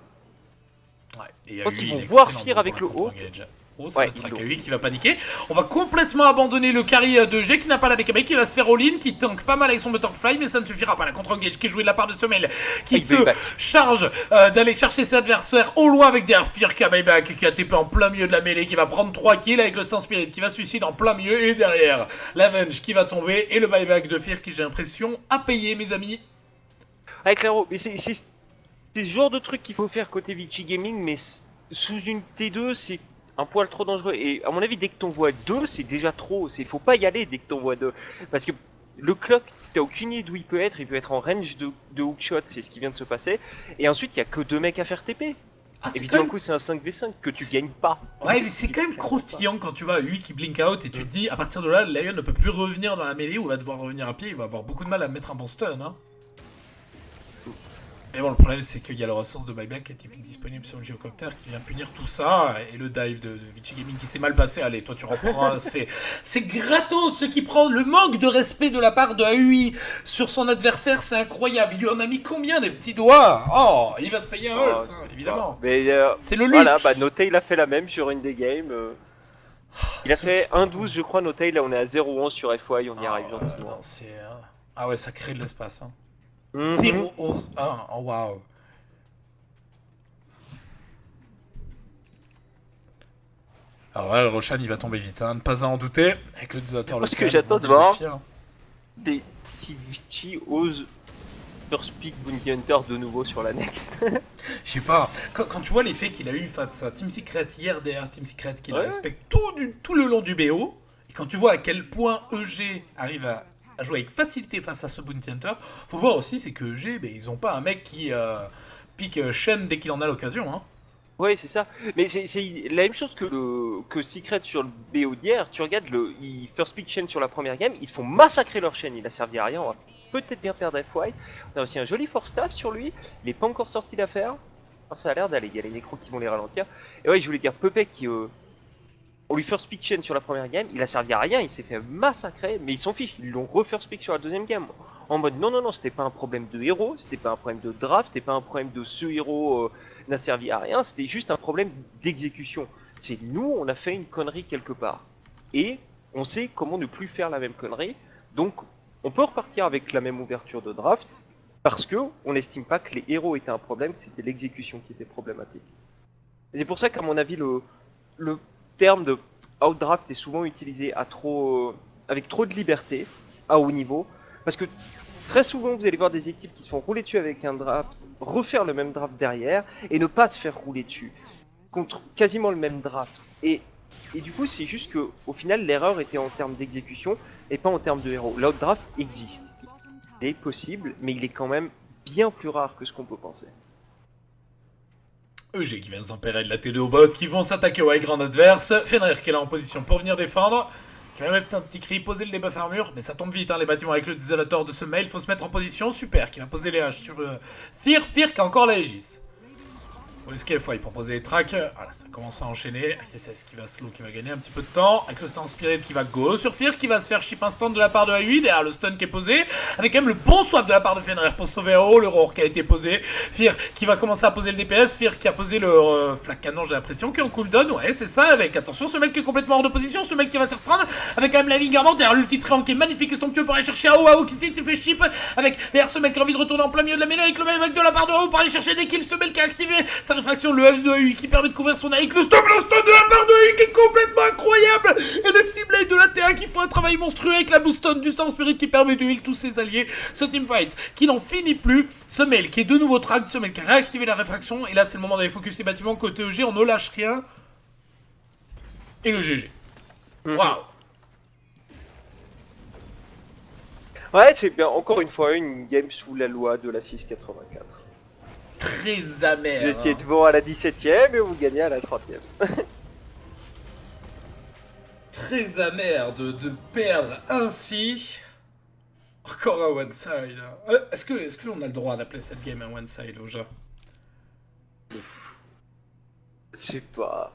[SPEAKER 1] Ouais. Et
[SPEAKER 2] pense
[SPEAKER 1] AUI,
[SPEAKER 2] qu'ils
[SPEAKER 1] il
[SPEAKER 2] vont
[SPEAKER 1] est
[SPEAKER 2] voir
[SPEAKER 1] excellent
[SPEAKER 2] Fear
[SPEAKER 1] pour
[SPEAKER 2] avec
[SPEAKER 1] la
[SPEAKER 2] le haut.
[SPEAKER 1] contre-engage. Oh, ça
[SPEAKER 2] Ouais,
[SPEAKER 1] va être
[SPEAKER 2] ils l'ont.
[SPEAKER 1] AUI qui va paniquer. On va complètement abandonner le carry de G qui n'a pas la BKB, qui va se faire all-in, qui tank pas mal avec son Butterfly, mais ça ne suffira pas. La contre-engage qui est jouée de la part de Semel, qui
[SPEAKER 2] Il
[SPEAKER 1] se
[SPEAKER 2] buyback.
[SPEAKER 1] charge d'aller chercher ses adversaires au loin avec derrière Fear qui a buyback, qui a TP en plein milieu de la mêlée, qui va prendre 3 kills avec le Star Spirit, qui va suicide en plein milieu, et derrière l'Avenge qui va tomber, et le buyback de Fear qui, j'ai l'impression, a payé, mes amis.
[SPEAKER 2] Ouais, clairement, mais c'est ce genre de truc qu'il faut faire côté Vichy Gaming, mais sous une T2, c'est un poil trop dangereux. Et à mon avis, dès que t'en vois deux, c'est déjà trop. Faut pas y aller dès que t'en vois deux. Parce que Le clock, t'as aucune idée d'où il peut être en range de hookshot, c'est ce qui vient de se passer. Et ensuite, il y a que 2 mecs à faire TP.
[SPEAKER 1] Ah,
[SPEAKER 2] Et
[SPEAKER 1] c'est
[SPEAKER 2] puis
[SPEAKER 1] quand
[SPEAKER 2] tout d'un
[SPEAKER 1] même...
[SPEAKER 2] coup, c'est un 5v5 que tu
[SPEAKER 1] C'est-
[SPEAKER 2] gagnes pas.
[SPEAKER 1] Ouais, mais c'est quand même croustillant quand tu vois 8 qui blink out et tu te dis, à partir de là, Lion ne peut plus revenir dans la mêlée ou va devoir revenir à pied, il va avoir beaucoup de mal à mettre un bon stun. Hein. Mais bon, le problème, c'est qu'il y a la ressource de buyback qui est disponible sur le Geocopter qui vient punir tout ça. Et le dive de Vici Gaming qui s'est mal passé. Allez, toi, tu reprends. C'est gratos ce qui prend le manque de respect de la part de AUI sur son adversaire. C'est incroyable. Il lui en a mis combien des petits doigts? Oh, il va se payer un Hulk, évidemment.
[SPEAKER 2] Mais
[SPEAKER 1] C'est le luxe.
[SPEAKER 2] voilà, bah Notail a fait la même sur une des games. Il a fait 1-12, je crois, Notail. Là, on est à 0-11 sur FY, on y arrive gentiment.
[SPEAKER 1] Non, ah ouais, ça crée de l'espace. Hein.
[SPEAKER 2] Mhm.
[SPEAKER 1] 0-11-1. Oh, waouh. Alors là, Roshan, il va tomber vite, hein. Ne pas à en douter. Avec le désateur,
[SPEAKER 2] Moi, ce que j'attends de voir, si Vici ose first pick Bounty Hunter de nouveau sur la next.
[SPEAKER 1] Je sais pas, quand tu vois l'effet qu'il a eu face à Team Secret hier derrière Team Secret, qu'il
[SPEAKER 2] Ouais.
[SPEAKER 1] respecte tout le long du BO, et quand tu vois à quel point EG arrive à jouer avec facilité face à ce Bounty Hunter, faut voir aussi, c'est que EG, ils ont pas un mec qui pique Shen dès qu'il en a l'occasion. Hein.
[SPEAKER 2] Ouais, c'est ça. Mais c'est la même chose que Secret sur le BO d'hier. Tu regardes ils first pick Shen sur la première game, ils se font massacrer leur Shen. Il a servi à rien. On va peut-être bien perdre FY. On a aussi un joli force staff sur lui. Il est pas encore sorti d'affaire. Ça a l'air d'aller. Il y a les nécros qui vont les ralentir. Et ouais, je voulais dire Puppet qui. On lui first pick Shen sur la première game. Il a servi à rien. Il s'est fait massacrer. Mais ils s'en fichent. Ils l'ont re-first pick sur la deuxième game. En mode non, c'était pas un problème de héros. C'était pas un problème de draft. C'était pas un problème de ce héros. N'a servi à rien, c'était juste un problème d'exécution. C'est nous, on a fait une connerie quelque part. Et on sait comment ne plus faire la même connerie. Donc, on peut repartir avec la même ouverture de draft, parce que on n'estime pas que les héros étaient un problème, que c'était l'exécution qui était problématique. Et c'est pour ça qu'à mon avis, le terme de outdraft est souvent utilisé avec trop de liberté, à haut niveau, parce que très souvent, vous allez voir des équipes qui se font rouler dessus avec un draft, refaire le même draft derrière et ne pas se faire rouler dessus contre quasiment le même draft. Et du coup, c'est juste que au final, l'erreur était en termes d'exécution et pas en termes de héros. L'outdraft existe, il est possible, mais il est quand même bien plus rare que ce qu'on peut penser.
[SPEAKER 1] EG qui vient de s'empérer de la T2 au bot, qui vont s'attaquer au high ground adverse. Fenrir qui est là en position pour venir défendre. Qui va mettre un petit cri, poser le debuff armure, mais ça tombe vite, hein, les bâtiments avec le désolator de ce mail, faut se mettre en position, super, qui va poser les haches sur Fear qui a encore la Aegis. Pour escape, il propose les tracks, voilà, ça commence à enchaîner, SSS qui va slow, qui va gagner un petit peu de temps, avec le stun spirit qui va go sur Fear, qui va se faire chip instant de la part de A8, derrière le stun qui est posé, avec quand même le bon swap de la part de Fenrir pour sauver Hero, le roar qui a été posé, Fear qui va commencer à poser le DPS, Fear qui a posé le flag canon, j'ai l'impression, qui est en cooldown, ouais c'est ça, avec attention, ce mec qui est complètement hors de position, ce mec qui va se reprendre, avec quand même la ligne armante, derrière l'ulti triangle qui est magnifique et somptueux pour aller chercher Ao qui s'est fait chip, avec derrière ce mec qui a envie de retourner en plein milieu de la mêlée, avec le même mec de la part de Ao pour aller chercher des kills, ce mec qui a activé sa réfraction, le H2 qui permet de couvrir son avec le stun de la part de AI qui est complètement incroyable et le Psyblade de la T1 qui font un travail monstrueux avec la boost stun du Storm Spirit qui permet de heal tous ses alliés. Ce teamfight qui n'en finit plus. Ce mail qui est de nouveau track, ce mail qui a réactivé la réfraction et là c'est le moment d'aller focus les bâtiments côté EG, on ne lâche rien. Et le GG. Waouh.
[SPEAKER 2] Ouais, c'est bien, encore une fois, une game sous la loi de la 684.
[SPEAKER 1] Très amer.
[SPEAKER 2] Vous étiez devant à la 17ème et vous gagnez à la 30ème.
[SPEAKER 1] Très amer de perdre ainsi. Encore un one side. Est-ce que l'on a le droit d'appeler cette game un one side au jeu?
[SPEAKER 2] Je sais pas.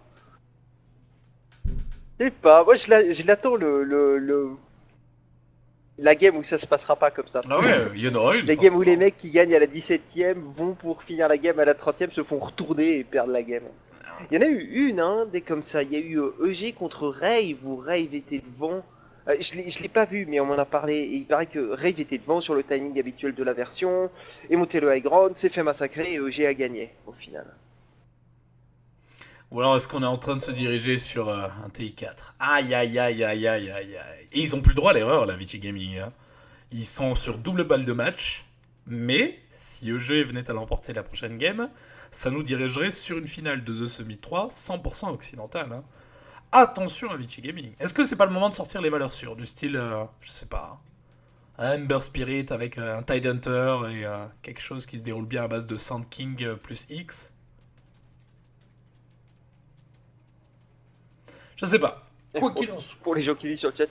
[SPEAKER 2] Moi je l'attends la game où ça se passera pas comme ça.
[SPEAKER 1] Ah ouais, il y en aura une.
[SPEAKER 2] La game où les mecs qui gagnent à la 17ème vont pour finir la game à la 30ème se font retourner et perdre la game. Il y en a eu une, hein, des comme ça. Il y a eu EG contre Rave où Rave était devant. Je l'ai pas vu, mais on m'en a parlé. Et il paraît que Rave était devant sur le timing habituel de la version. Et monté le high ground, s'est fait massacrer et EG a gagné au final.
[SPEAKER 1] Ou alors est-ce qu'on est en train de se diriger sur un TI4? Aïe aïe aïe aïe aïe aïe aïe. Et ils ont plus le droit à l'erreur là, Vici Gaming. Hein. Ils sont sur double balle de match. Mais si EG venait à l'emporter la prochaine game, ça nous dirigerait sur une finale de The Summit 3 100% occidentale. Hein. Attention à Vici Gaming. Est-ce que c'est pas le moment de sortir les valeurs sûres? Du style, je sais pas, un Ember Spirit avec un Tide Hunter et quelque chose qui se déroule bien à base de Sand King plus X. Je sais pas. Quoi qu'il en soit.
[SPEAKER 2] Pour les gens qui lisent sur le chat,